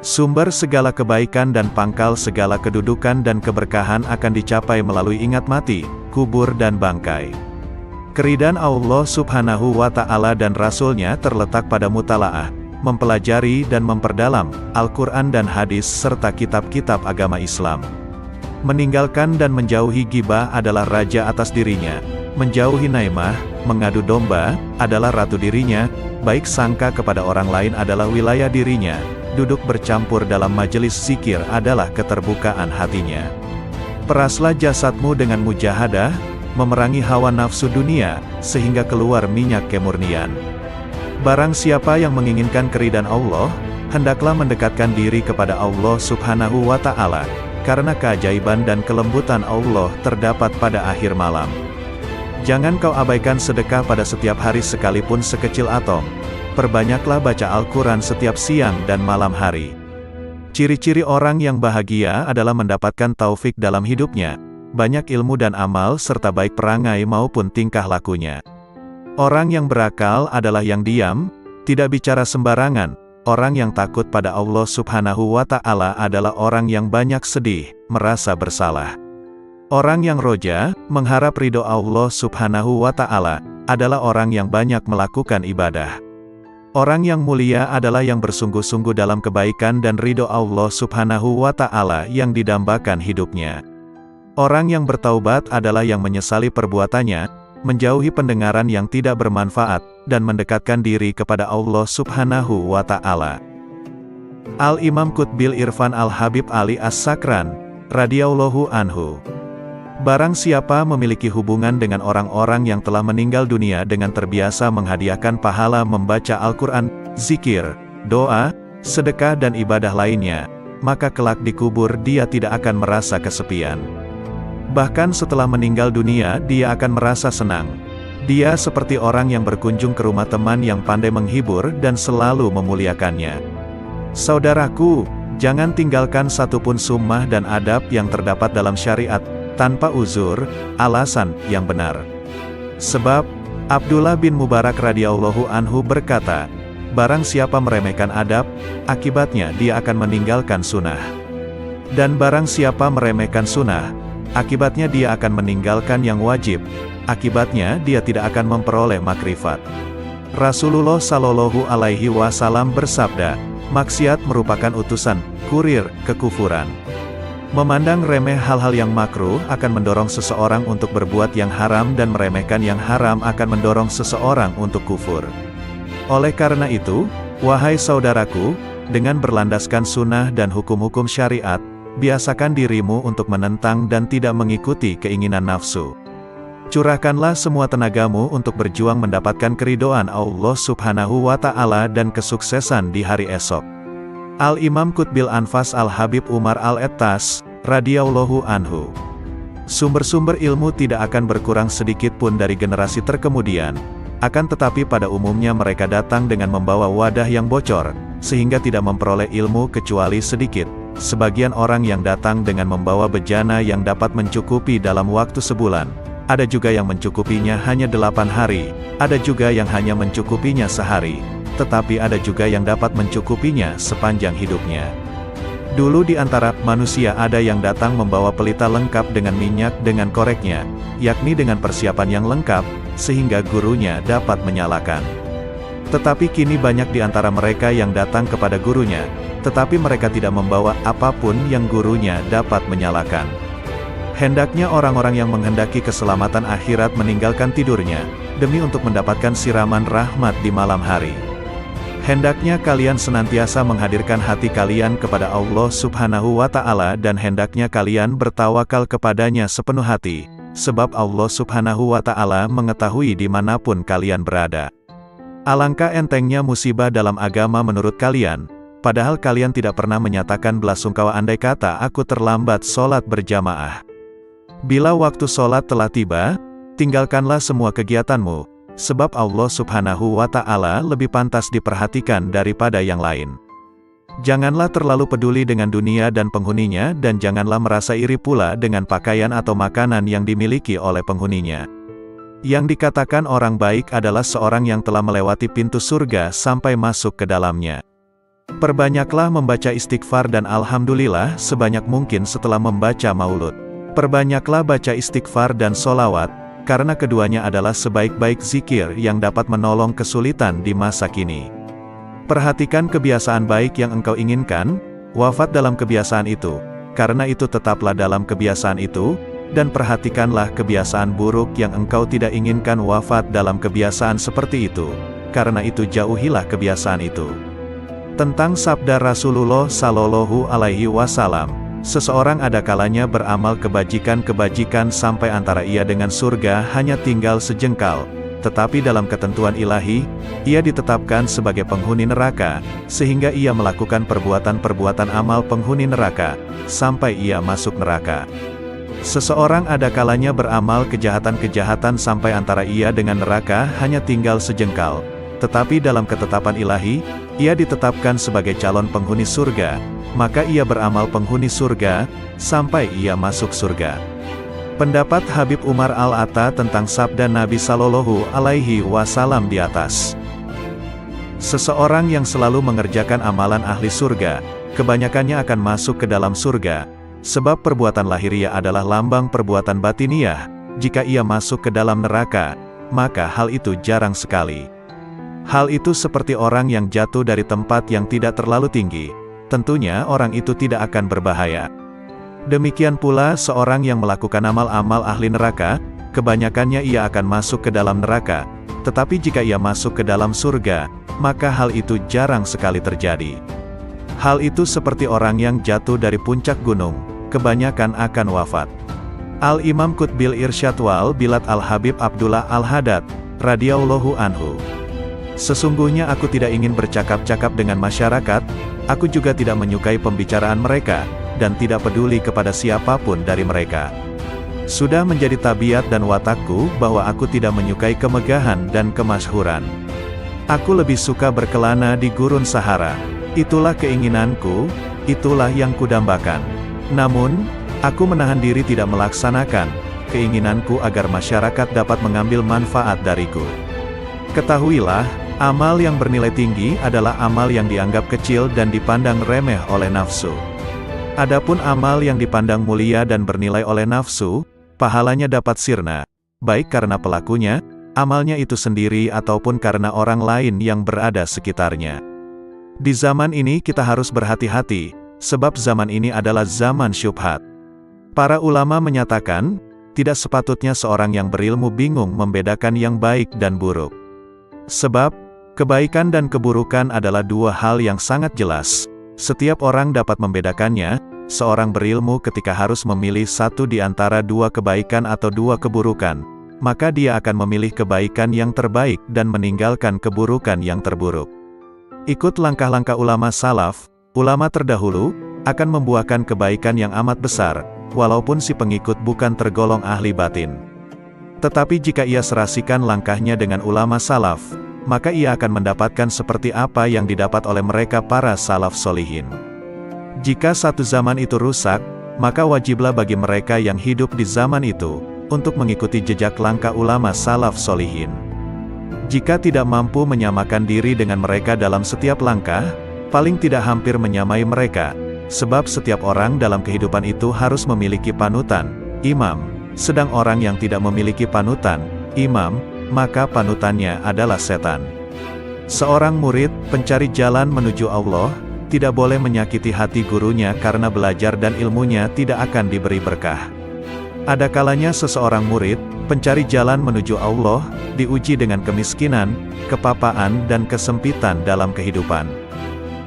Sumber segala kebaikan dan pangkal segala kedudukan dan keberkahan akan dicapai melalui ingat mati, kubur dan bangkai. Keridhaan Allah Subhanahu wa Ta'ala dan Rasul-Nya terletak pada mutalaah, mempelajari dan memperdalam Al-Quran dan hadis serta kitab-kitab agama Islam. Meninggalkan dan menjauhi ghibah adalah raja atas dirinya, menjauhi naimah, mengadu domba, adalah ratu dirinya, baik sangka kepada orang lain adalah wilayah dirinya, duduk bercampur dalam majelis zikir adalah keterbukaan hatinya. Peraslah jasadmu dengan mujahadah, memerangi hawa nafsu dunia, sehingga keluar minyak kemurnian. Barang siapa yang menginginkan keridhaan Allah, hendaklah mendekatkan diri kepada Allah Subhanahu wa Ta'ala, karena keajaiban dan kelembutan Allah terdapat pada akhir malam. Jangan kau abaikan sedekah pada setiap hari sekalipun sekecil atom. Perbanyaklah baca Al-Quran setiap siang dan malam hari. Ciri-ciri orang yang bahagia adalah mendapatkan taufik dalam hidupnya, banyak ilmu dan amal serta baik perangai maupun tingkah lakunya. Orang yang berakal adalah yang diam, tidak bicara sembarangan. Orang yang takut pada Allah Subhanahu wa Ta'ala adalah orang yang banyak sedih, merasa bersalah. Orang yang roja, mengharap ridho Allah Subhanahu wa Ta'ala, adalah orang yang banyak melakukan ibadah. Orang yang mulia adalah yang bersungguh-sungguh dalam kebaikan dan ridho Allah Subhanahu wa Ta'ala yang didambakan hidupnya. Orang yang bertaubat adalah yang menyesali perbuatannya, menjauhi pendengaran yang tidak bermanfaat, dan mendekatkan diri kepada Allah Subhanahu wa Ta'ala. Al-Imam Qutbil Irfan Al-Habib Ali As-Sakran, radhiyallahu anhu. Barang siapa memiliki hubungan dengan orang-orang yang telah meninggal dunia dengan terbiasa menghadiahkan pahala membaca Al-Quran, zikir, doa, sedekah dan ibadah lainnya, maka kelak di kubur dia tidak akan merasa kesepian. Bahkan setelah meninggal dunia dia akan merasa senang. Dia seperti orang yang berkunjung ke rumah teman yang pandai menghibur dan selalu memuliakannya. Saudaraku, jangan tinggalkan satupun sunnah dan adab yang terdapat dalam syariat, tanpa uzur, alasan yang benar. Sebab, Abdullah bin Mubarak radhiyallahu anhu berkata, barang siapa meremehkan adab, akibatnya dia akan meninggalkan sunnah. Dan barang siapa meremehkan sunnah, akibatnya dia akan meninggalkan yang wajib, akibatnya dia tidak akan memperoleh makrifat. Rasulullah Shallallahu Alaihi Wasallam bersabda, maksiat merupakan utusan, kurir, kekufuran. Memandang remeh hal-hal yang makruh akan mendorong seseorang untuk berbuat yang haram dan meremehkan yang haram akan mendorong seseorang untuk kufur. Oleh karena itu, wahai saudaraku, dengan berlandaskan sunnah dan hukum-hukum syariat, biasakan dirimu untuk menentang dan tidak mengikuti keinginan nafsu. Curahkanlah semua tenagamu untuk berjuang mendapatkan keridhaan Allah Subhanahu wa Ta'ala dan kesuksesan di hari esok. Al-Imam Qutbil Anfas Al-Habib Umar Al-Ettas, radhiyallahu anhu. Sumber-sumber ilmu tidak akan berkurang sedikit pun dari generasi terkemudian, akan tetapi pada umumnya mereka datang dengan membawa wadah yang bocor, sehingga tidak memperoleh ilmu kecuali sedikit. Sebagian orang yang datang dengan membawa bejana yang dapat mencukupi dalam waktu sebulan, ada juga yang mencukupinya hanya 8 hari, ada juga yang hanya mencukupinya sehari, tetapi ada juga yang dapat mencukupinya sepanjang hidupnya. Dulu di antara manusia ada yang datang membawa pelita lengkap dengan minyak dengan koreknya, yakni dengan persiapan yang lengkap, sehingga gurunya dapat menyalakan. Tetapi kini banyak di antara mereka yang datang kepada gurunya, tetapi mereka tidak membawa apapun yang gurunya dapat menyalakan. Hendaknya orang-orang yang menghendaki keselamatan akhirat meninggalkan tidurnya, demi untuk mendapatkan siraman rahmat di malam hari. Hendaknya kalian senantiasa menghadirkan hati kalian kepada Allah Subhanahu wa Ta'ala dan hendaknya kalian bertawakal kepadanya sepenuh hati, sebab Allah Subhanahu wa Ta'ala mengetahui dimanapun kalian berada. Alangkah entengnya musibah dalam agama menurut kalian, padahal kalian tidak pernah menyatakan belasungkawa andai kata aku terlambat sholat berjamaah. Bila waktu sholat telah tiba, tinggalkanlah semua kegiatanmu, sebab Allah Subhanahu wa Ta'ala lebih pantas diperhatikan daripada yang lain. Janganlah terlalu peduli dengan dunia dan penghuninya dan janganlah merasa iri pula dengan pakaian atau makanan yang dimiliki oleh penghuninya. Yang dikatakan orang baik adalah seorang yang telah melewati pintu surga sampai masuk ke dalamnya. Perbanyaklah membaca istighfar dan alhamdulillah sebanyak mungkin setelah membaca maulud. Perbanyaklah baca istighfar dan solawat, karena keduanya adalah sebaik-baik zikir yang dapat menolong kesulitan di masa kini. Perhatikan kebiasaan baik yang engkau inginkan, wafat dalam kebiasaan itu, karena itu tetaplah dalam kebiasaan itu, dan perhatikanlah kebiasaan buruk yang engkau tidak inginkan wafat dalam kebiasaan seperti itu, karena itu jauhilah kebiasaan itu. Tentang sabda Rasulullah Shallallahu Alaihi Wasallam, seseorang ada kalanya beramal kebajikan-kebajikan sampai antara ia dengan surga hanya tinggal sejengkal, tetapi dalam ketentuan ilahi, ia ditetapkan sebagai penghuni neraka, sehingga ia melakukan perbuatan-perbuatan amal penghuni neraka, sampai ia masuk neraka. Seseorang ada kalanya beramal kejahatan-kejahatan sampai antara ia dengan neraka hanya tinggal sejengkal, tetapi dalam ketetapan ilahi, ia ditetapkan sebagai calon penghuni surga, maka ia beramal penghuni surga, sampai ia masuk surga. Pendapat Habib Umar Al-Atta tentang sabda Nabi Shallallahu Alaihi Wasallam di atas. Seseorang yang selalu mengerjakan amalan ahli surga, kebanyakannya akan masuk ke dalam surga, sebab perbuatan lahiriah adalah lambang perbuatan batiniah. Jika ia masuk ke dalam neraka, maka hal itu jarang sekali. Hal itu seperti orang yang jatuh dari tempat yang tidak terlalu tinggi. Tentunya orang itu tidak akan berbahaya. Demikian pula seorang yang melakukan amal-amal ahli neraka, kebanyakannya ia akan masuk ke dalam neraka, tetapi jika ia masuk ke dalam surga, maka hal itu jarang sekali terjadi. Hal itu seperti orang yang jatuh dari puncak gunung, kebanyakan akan wafat. Al-Imam Qutbil Irsyad wal Bilad Al-Habib Abdullah Al-Haddad, radhiyallahu anhu. Sesungguhnya aku tidak ingin bercakap-cakap dengan masyarakat, aku juga tidak menyukai pembicaraan mereka, dan tidak peduli kepada siapapun dari mereka. Sudah menjadi tabiat dan watakku bahwa aku tidak menyukai kemegahan dan kemasyhuran. Aku lebih suka berkelana di gurun Sahara. Itulah keinginanku, itulah yang kudambakan. Namun, aku menahan diri tidak melaksanakan keinginanku agar masyarakat dapat mengambil manfaat dariku. Ketahuilah, amal yang bernilai tinggi adalah amal yang dianggap kecil dan dipandang remeh oleh nafsu. Adapun amal yang dipandang mulia dan bernilai oleh nafsu, pahalanya dapat sirna, baik karena pelakunya, amalnya itu sendiri ataupun karena orang lain yang berada sekitarnya. Di zaman ini kita harus berhati-hati, sebab zaman ini adalah zaman syubhat. Para ulama menyatakan, tidak sepatutnya seorang yang berilmu bingung membedakan yang baik dan buruk. Sebab, kebaikan dan keburukan adalah dua hal yang sangat jelas. Setiap orang dapat membedakannya. Seorang berilmu ketika harus memilih satu di antara dua kebaikan atau dua keburukan, maka dia akan memilih kebaikan yang terbaik dan meninggalkan keburukan yang terburuk. Ikut langkah-langkah ulama salaf, ulama terdahulu, akan membuahkan kebaikan yang amat besar, walaupun si pengikut bukan tergolong ahli batin. Tetapi jika ia serasikan langkahnya dengan ulama salaf, maka ia akan mendapatkan seperti apa yang didapat oleh mereka para salaf solihin. Jika satu zaman itu rusak, maka wajiblah bagi mereka yang hidup di zaman itu, untuk mengikuti jejak langkah ulama salaf solihin. Jika tidak mampu menyamakan diri dengan mereka dalam setiap langkah, paling tidak hampir menyamai mereka, sebab setiap orang dalam kehidupan itu harus memiliki panutan, imam. Sedang orang yang tidak memiliki panutan, imam, maka panutannya adalah setan. Seorang murid, pencari jalan menuju Allah, tidak boleh menyakiti hati gurunya karena belajar dan ilmunya tidak akan diberi berkah. Ada kalanya seseorang murid, Pencari jalan menuju Allah, diuji dengan kemiskinan, kepapaan dan kesempitan dalam kehidupan.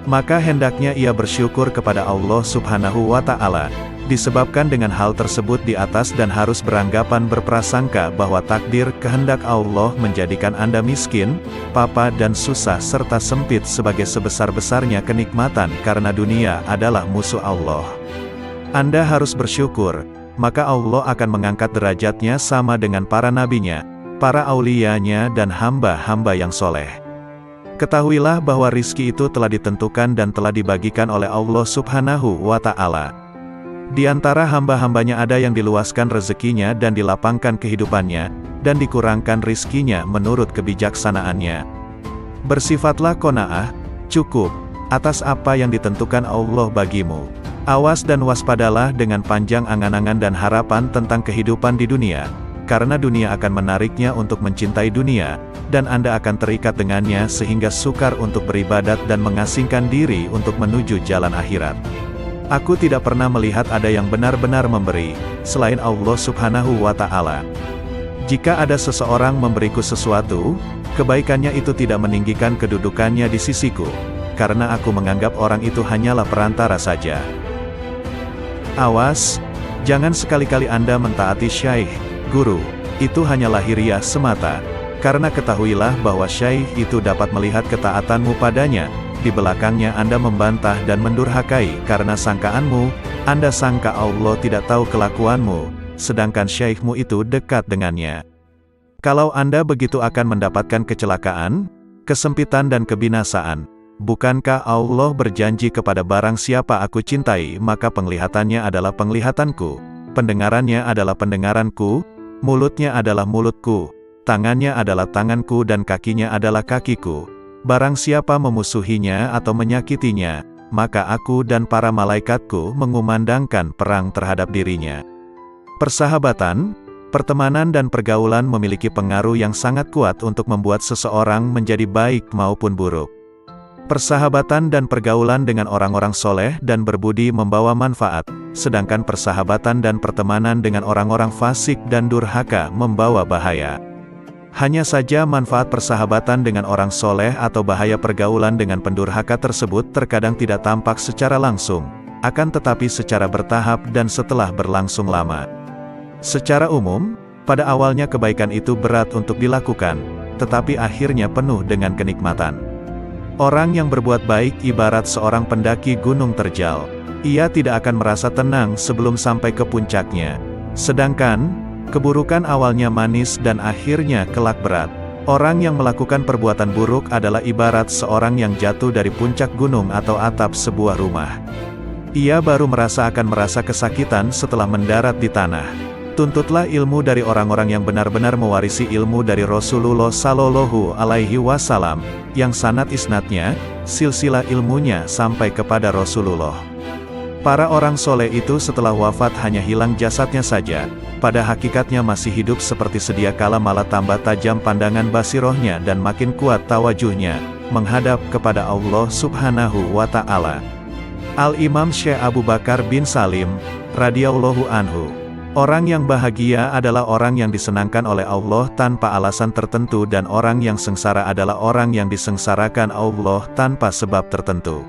Maka hendaknya ia bersyukur kepada Allah Subhanahu wa Ta'ala, disebabkan dengan hal tersebut di atas dan harus beranggapan berprasangka bahwa takdir kehendak Allah menjadikan Anda miskin, papa dan susah serta sempit sebagai sebesar-besarnya kenikmatan karena dunia adalah musuh Allah. Anda harus bersyukur, maka Allah akan mengangkat derajatnya sama dengan para nabinya, para auliyanya dan hamba-hamba yang soleh. Ketahuilah bahwa rizki itu telah ditentukan dan telah dibagikan oleh Allah Subhanahu wa Ta'ala. Di antara hamba-hambanya ada yang diluaskan rezekinya dan dilapangkan kehidupannya, dan dikurangkan rizkinya menurut kebijaksanaannya. Bersifatlah qanaah, cukup, atas apa yang ditentukan Allah bagimu. Awas dan waspadalah dengan panjang angan-angan dan harapan tentang kehidupan di dunia, karena dunia akan menariknya untuk mencintai dunia, dan Anda akan terikat dengannya sehingga sukar untuk beribadat dan mengasingkan diri untuk menuju jalan akhirat. Aku tidak pernah melihat ada yang benar-benar memberi, selain Allah Subhanahu wa Ta'ala. Jika ada seseorang memberiku sesuatu, kebaikannya itu tidak meninggikan kedudukannya di sisiku, karena aku menganggap orang itu hanyalah perantara saja. Awas, jangan sekali-kali Anda mentaati syaikh, guru, itu hanya lahiriah semata, karena ketahuilah bahwa syaikh itu dapat melihat ketaatanmu padanya. Di belakangnya Anda membantah dan mendurhakai karena sangkaanmu, Anda sangka Allah tidak tahu kelakuanmu, sedangkan syekhmu itu dekat dengannya. Kalau Anda begitu akan mendapatkan kecelakaan, kesempitan dan kebinasaan. Bukankah Allah berjanji kepada barang siapa aku cintai maka penglihatannya adalah penglihatanku, pendengarannya adalah pendengaranku, mulutnya adalah mulutku, tangannya adalah tanganku dan kakinya adalah kakiku. Barang siapa memusuhinya atau menyakitinya, maka aku dan para malaikatku mengumandangkan perang terhadap dirinya. Persahabatan, pertemanan dan pergaulan memiliki pengaruh yang sangat kuat untuk membuat seseorang menjadi baik maupun buruk. Persahabatan dan pergaulan dengan orang-orang soleh dan berbudi membawa manfaat, sedangkan persahabatan dan pertemanan dengan orang-orang fasik dan durhaka membawa bahaya. Hanya saja manfaat persahabatan dengan orang soleh atau bahaya pergaulan dengan pendurhaka tersebut terkadang tidak tampak secara langsung, akan tetapi secara bertahap dan setelah berlangsung lama. Secara umum, pada awalnya kebaikan itu berat untuk dilakukan, tetapi akhirnya penuh dengan kenikmatan. Orang yang berbuat baik ibarat seorang pendaki gunung terjal. Ia tidak akan merasa tenang sebelum sampai ke puncaknya. Sedangkan keburukan awalnya manis dan akhirnya kelak berat. Orang yang melakukan perbuatan buruk adalah ibarat seorang yang jatuh dari puncak gunung atau atap sebuah rumah. Ia baru akan merasa kesakitan setelah mendarat di tanah. Tuntutlah ilmu dari orang-orang yang benar-benar mewarisi ilmu dari Rasulullah Shallallahu Alaihi Wasallam, yang sanad isnadnya, silsilah ilmunya sampai kepada Rasulullah. Para orang soleh itu setelah wafat hanya hilang jasadnya saja, pada hakikatnya masih hidup seperti sedia kala, malah tambah tajam pandangan basirohnya dan makin kuat tawajuhnya, menghadap kepada Allah Subhanahu wa Ta'ala. Al-Imam Syekh Abu Bakar bin Salim, radhiyallahu anhu. Orang yang bahagia adalah orang yang disenangkan oleh Allah tanpa alasan tertentu, dan orang yang sengsara adalah orang yang disengsarakan Allah tanpa sebab tertentu.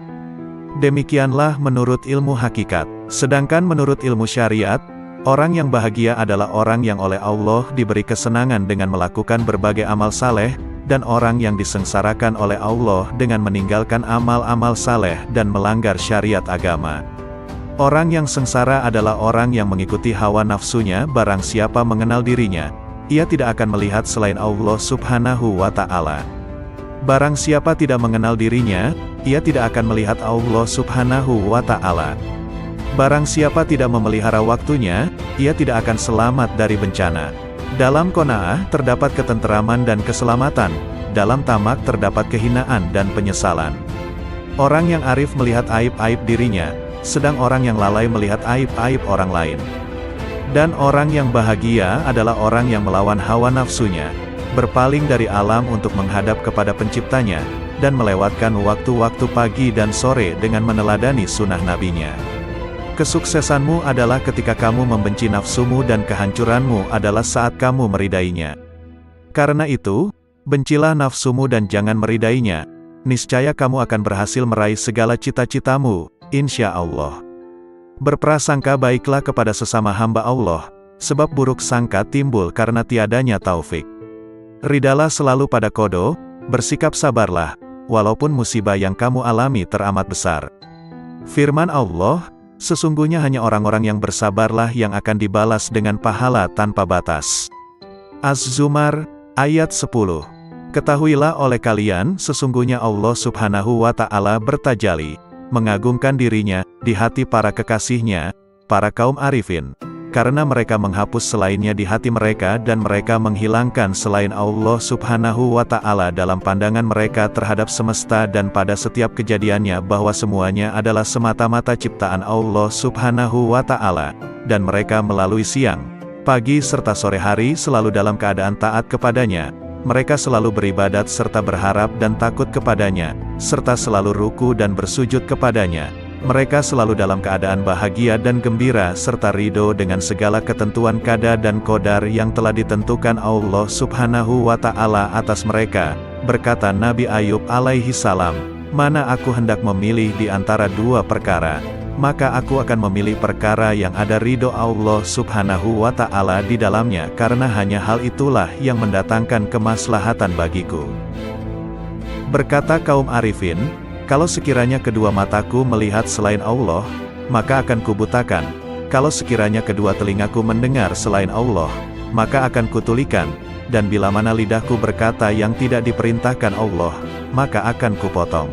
Demikianlah menurut ilmu hakikat. Sedangkan menurut ilmu syariat, orang yang bahagia adalah orang yang oleh Allah diberi kesenangan dengan melakukan berbagai amal saleh, dan orang yang disengsarakan oleh Allah dengan meninggalkan amal-amal saleh dan melanggar syariat agama. Orang yang sengsara adalah orang yang mengikuti hawa nafsunya. Barang siapa mengenal dirinya, ia tidak akan melihat selain Allah Subhanahu wa Ta'ala. Barang siapa tidak mengenal dirinya, ia tidak akan melihat Allah Subhanahu wa Ta'ala. Barang siapa tidak memelihara waktunya, ia tidak akan selamat dari bencana. Dalam qanaah terdapat ketenteraman dan keselamatan, dalam tamak terdapat kehinaan dan penyesalan. Orang yang arif melihat aib-aib dirinya, sedang orang yang lalai melihat aib-aib orang lain. Dan orang yang bahagia adalah orang yang melawan hawa nafsunya, berpaling dari alam untuk menghadap kepada penciptanya, dan melewatkan waktu-waktu pagi dan sore dengan meneladani sunnah nabinya. Kesuksesanmu adalah ketika kamu membenci nafsumu dan kehancuranmu adalah saat kamu meridainya. Karena itu, bencilah nafsumu dan jangan meridainya. Niscaya kamu akan berhasil meraih segala cita-citamu, insya Allah. Berprasangka baiklah kepada sesama hamba Allah, sebab buruk sangka timbul karena tiadanya taufik. Ridalah selalu pada qada, bersikap sabarlah, walaupun musibah yang kamu alami teramat besar. Firman Allah, sesungguhnya hanya orang-orang yang bersabarlah yang akan dibalas dengan pahala tanpa batas. Az-Zumar, ayat 10. Ketahuilah oleh kalian, sesungguhnya Allah Subhanahu wa Ta'ala bertajalli, mengagungkan dirinya, di hati para kekasihnya, para kaum arifin, karena mereka menghapus selainnya di hati mereka dan mereka menghilangkan selain Allah Subhanahu wa Ta'ala dalam pandangan mereka terhadap semesta dan pada setiap kejadiannya bahwa semuanya adalah semata-mata ciptaan Allah Subhanahu wa Ta'ala, dan mereka melalui siang, pagi serta sore hari selalu dalam keadaan taat kepadanya. Mereka selalu beribadat serta berharap dan takut kepadanya, serta selalu ruku dan bersujud kepadanya. Mereka selalu dalam keadaan bahagia dan gembira serta ridho dengan segala ketentuan qada dan qadar yang telah ditentukan Allah Subhanahu wa Ta'ala atas mereka. Berkata Nabi Ayub alaihi salam, "Mana aku hendak memilih di antara dua perkara, maka aku akan memilih perkara yang ada ridho Allah Subhanahu wa Ta'ala di dalamnya karena hanya hal itulah yang mendatangkan kemaslahatan bagiku." Berkata kaum arifin, "Kalau sekiranya kedua mataku melihat selain Allah, maka akan kubutakan. Kalau sekiranya kedua telingaku mendengar selain Allah, maka akan kutulikan. Dan bila mana lidahku berkata yang tidak diperintahkan Allah, maka akan kupotong."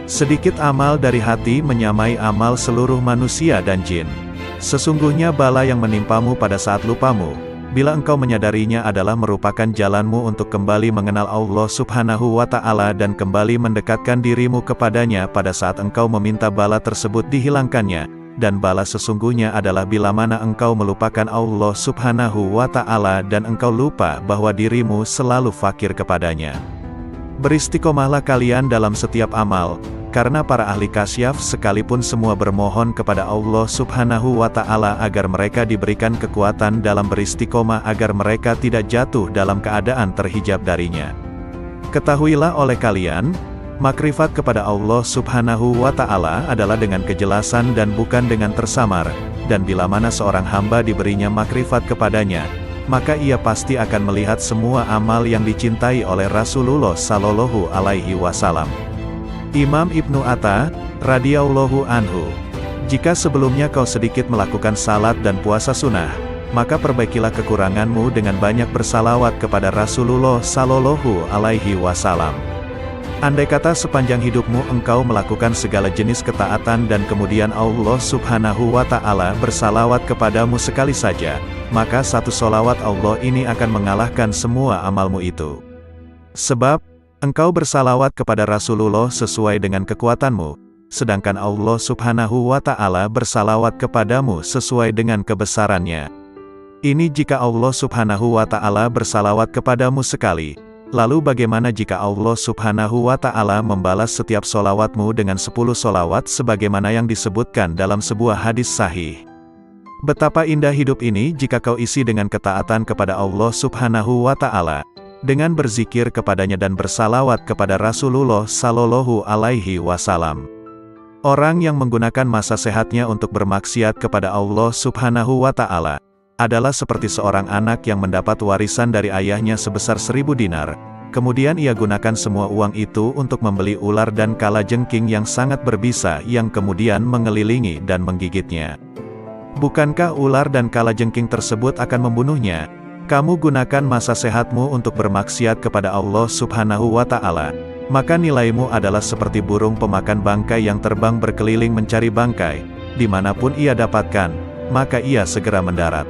Sedikit amal dari hati menyamai amal seluruh manusia dan jin. Sesungguhnya bala yang menimpamu pada saat lupamu, bila engkau menyadarinya adalah merupakan jalanmu untuk kembali mengenal Allah Subhanahu wa Ta'ala dan kembali mendekatkan dirimu kepadanya pada saat engkau meminta bala tersebut dihilangkannya, dan bala sesungguhnya adalah bila mana engkau melupakan Allah Subhanahu wa Ta'ala dan engkau lupa bahwa dirimu selalu fakir kepadanya. Beristiqomahlah kalian dalam setiap amal, karena para ahli kasyaf sekalipun semua bermohon kepada Allah Subhanahu wa Ta'ala agar mereka diberikan kekuatan dalam beristiqomah agar mereka tidak jatuh dalam keadaan terhijab darinya. Ketahuilah oleh kalian, makrifat kepada Allah Subhanahu wa Ta'ala adalah dengan kejelasan dan bukan dengan tersamar, dan bila mana seorang hamba diberinya makrifat kepadanya, maka ia pasti akan melihat semua amal yang dicintai oleh Rasulullah Sallallahu Alaihi Wasallam. Imam Ibnu Atta, radhiyallahu anhu, "Jika sebelumnya kau sedikit melakukan salat dan puasa sunnah, maka perbaikilah kekuranganmu dengan banyak bersalawat kepada Rasulullah Sallallahu Alaihi Wasallam. Andai kata sepanjang hidupmu engkau melakukan segala jenis ketaatan dan kemudian Allah Subhanahu wa Ta'ala bersalawat kepadamu sekali saja, maka satu solawat Allah ini akan mengalahkan semua amalmu itu. Sebab, engkau bersalawat kepada Rasulullah sesuai dengan kekuatanmu, sedangkan Allah Subhanahu wa Ta'ala bersalawat kepadamu sesuai dengan kebesarannya. Ini jika Allah Subhanahu wa Ta'ala bersalawat kepadamu sekali, lalu bagaimana jika Allah Subhanahu wa Ta'ala membalas setiap solawatmu dengan 10 solawat sebagaimana yang disebutkan dalam sebuah hadis sahih? Betapa indah hidup ini jika kau isi dengan ketaatan kepada Allah Subhanahu wa Ta'ala, dengan berzikir kepadanya dan bersalawat kepada Rasulullah Sallallahu Alaihi Wasallam. Orang yang menggunakan masa sehatnya untuk bermaksiat kepada Allah Subhanahu wa Ta'ala adalah seperti seorang anak yang mendapat warisan dari ayahnya sebesar 1000 dinar, kemudian ia gunakan semua uang itu untuk membeli ular dan kalajengking yang sangat berbisa yang kemudian mengelilingi dan menggigitnya. Bukankah ular dan kalajengking tersebut akan membunuhnya? Kamu gunakan masa sehatmu untuk bermaksiat kepada Allah Subhanahu wa Ta'ala, maka nilaimu adalah seperti burung pemakan bangkai yang terbang berkeliling mencari bangkai, dimanapun ia dapatkan, maka ia segera mendarat.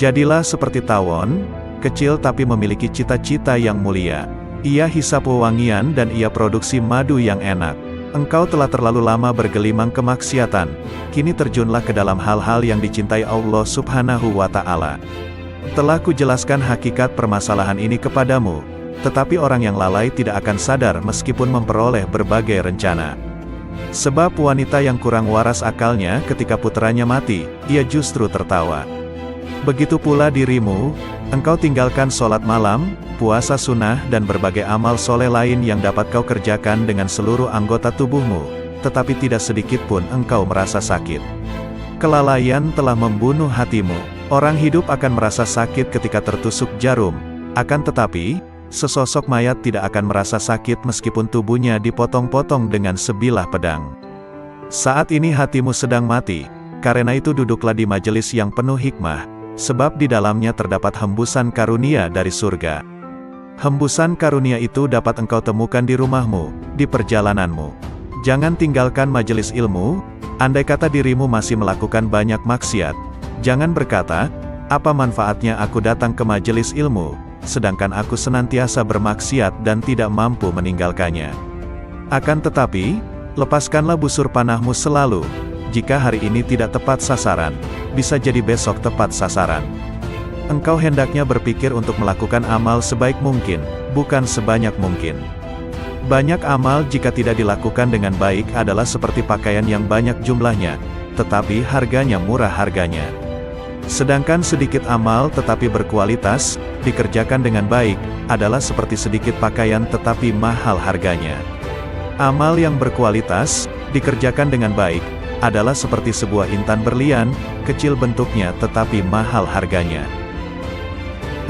Jadilah seperti tawon, kecil tapi memiliki cita-cita yang mulia. Ia hisap wewangian dan ia produksi madu yang enak. Engkau telah terlalu lama bergelimang kemaksiatan, kini terjunlah ke dalam hal-hal yang dicintai Allah Subhanahu wa Ta'ala. Telah kujelaskan hakikat permasalahan ini kepadamu, tetapi orang yang lalai tidak akan sadar meskipun memperoleh berbagai rencana. Sebab wanita yang kurang waras akalnya ketika putranya mati, ia justru tertawa. Begitu pula dirimu, engkau tinggalkan sholat malam, puasa sunnah dan berbagai amal soleh lain yang dapat kau kerjakan dengan seluruh anggota tubuhmu, tetapi tidak sedikit pun engkau merasa sakit. Kelalaian telah membunuh hatimu. Orang hidup akan merasa sakit ketika tertusuk jarum, akan tetapi, sesosok mayat tidak akan merasa sakit meskipun tubuhnya dipotong-potong dengan sebilah pedang. Saat ini hatimu sedang mati, karena itu duduklah di majelis yang penuh hikmah, sebab di dalamnya terdapat hembusan karunia dari surga. Hembusan karunia itu dapat engkau temukan di rumahmu, di perjalananmu. Jangan tinggalkan majelis ilmu, andai kata dirimu masih melakukan banyak maksiat. Jangan berkata, apa manfaatnya aku datang ke majelis ilmu, sedangkan aku senantiasa bermaksiat dan tidak mampu meninggalkannya. Akan tetapi, lepaskanlah busur panahmu selalu. Jika hari ini tidak tepat sasaran, bisa jadi besok tepat sasaran. Engkau hendaknya berpikir untuk melakukan amal sebaik mungkin, bukan sebanyak mungkin. Banyak amal jika tidak dilakukan dengan baik adalah seperti pakaian yang banyak jumlahnya, tetapi harganya murah harganya. Sedangkan sedikit amal tetapi berkualitas, dikerjakan dengan baik, adalah seperti sedikit pakaian tetapi mahal harganya. Amal yang berkualitas, dikerjakan dengan baik, adalah seperti sebuah intan berlian, kecil bentuknya tetapi mahal harganya.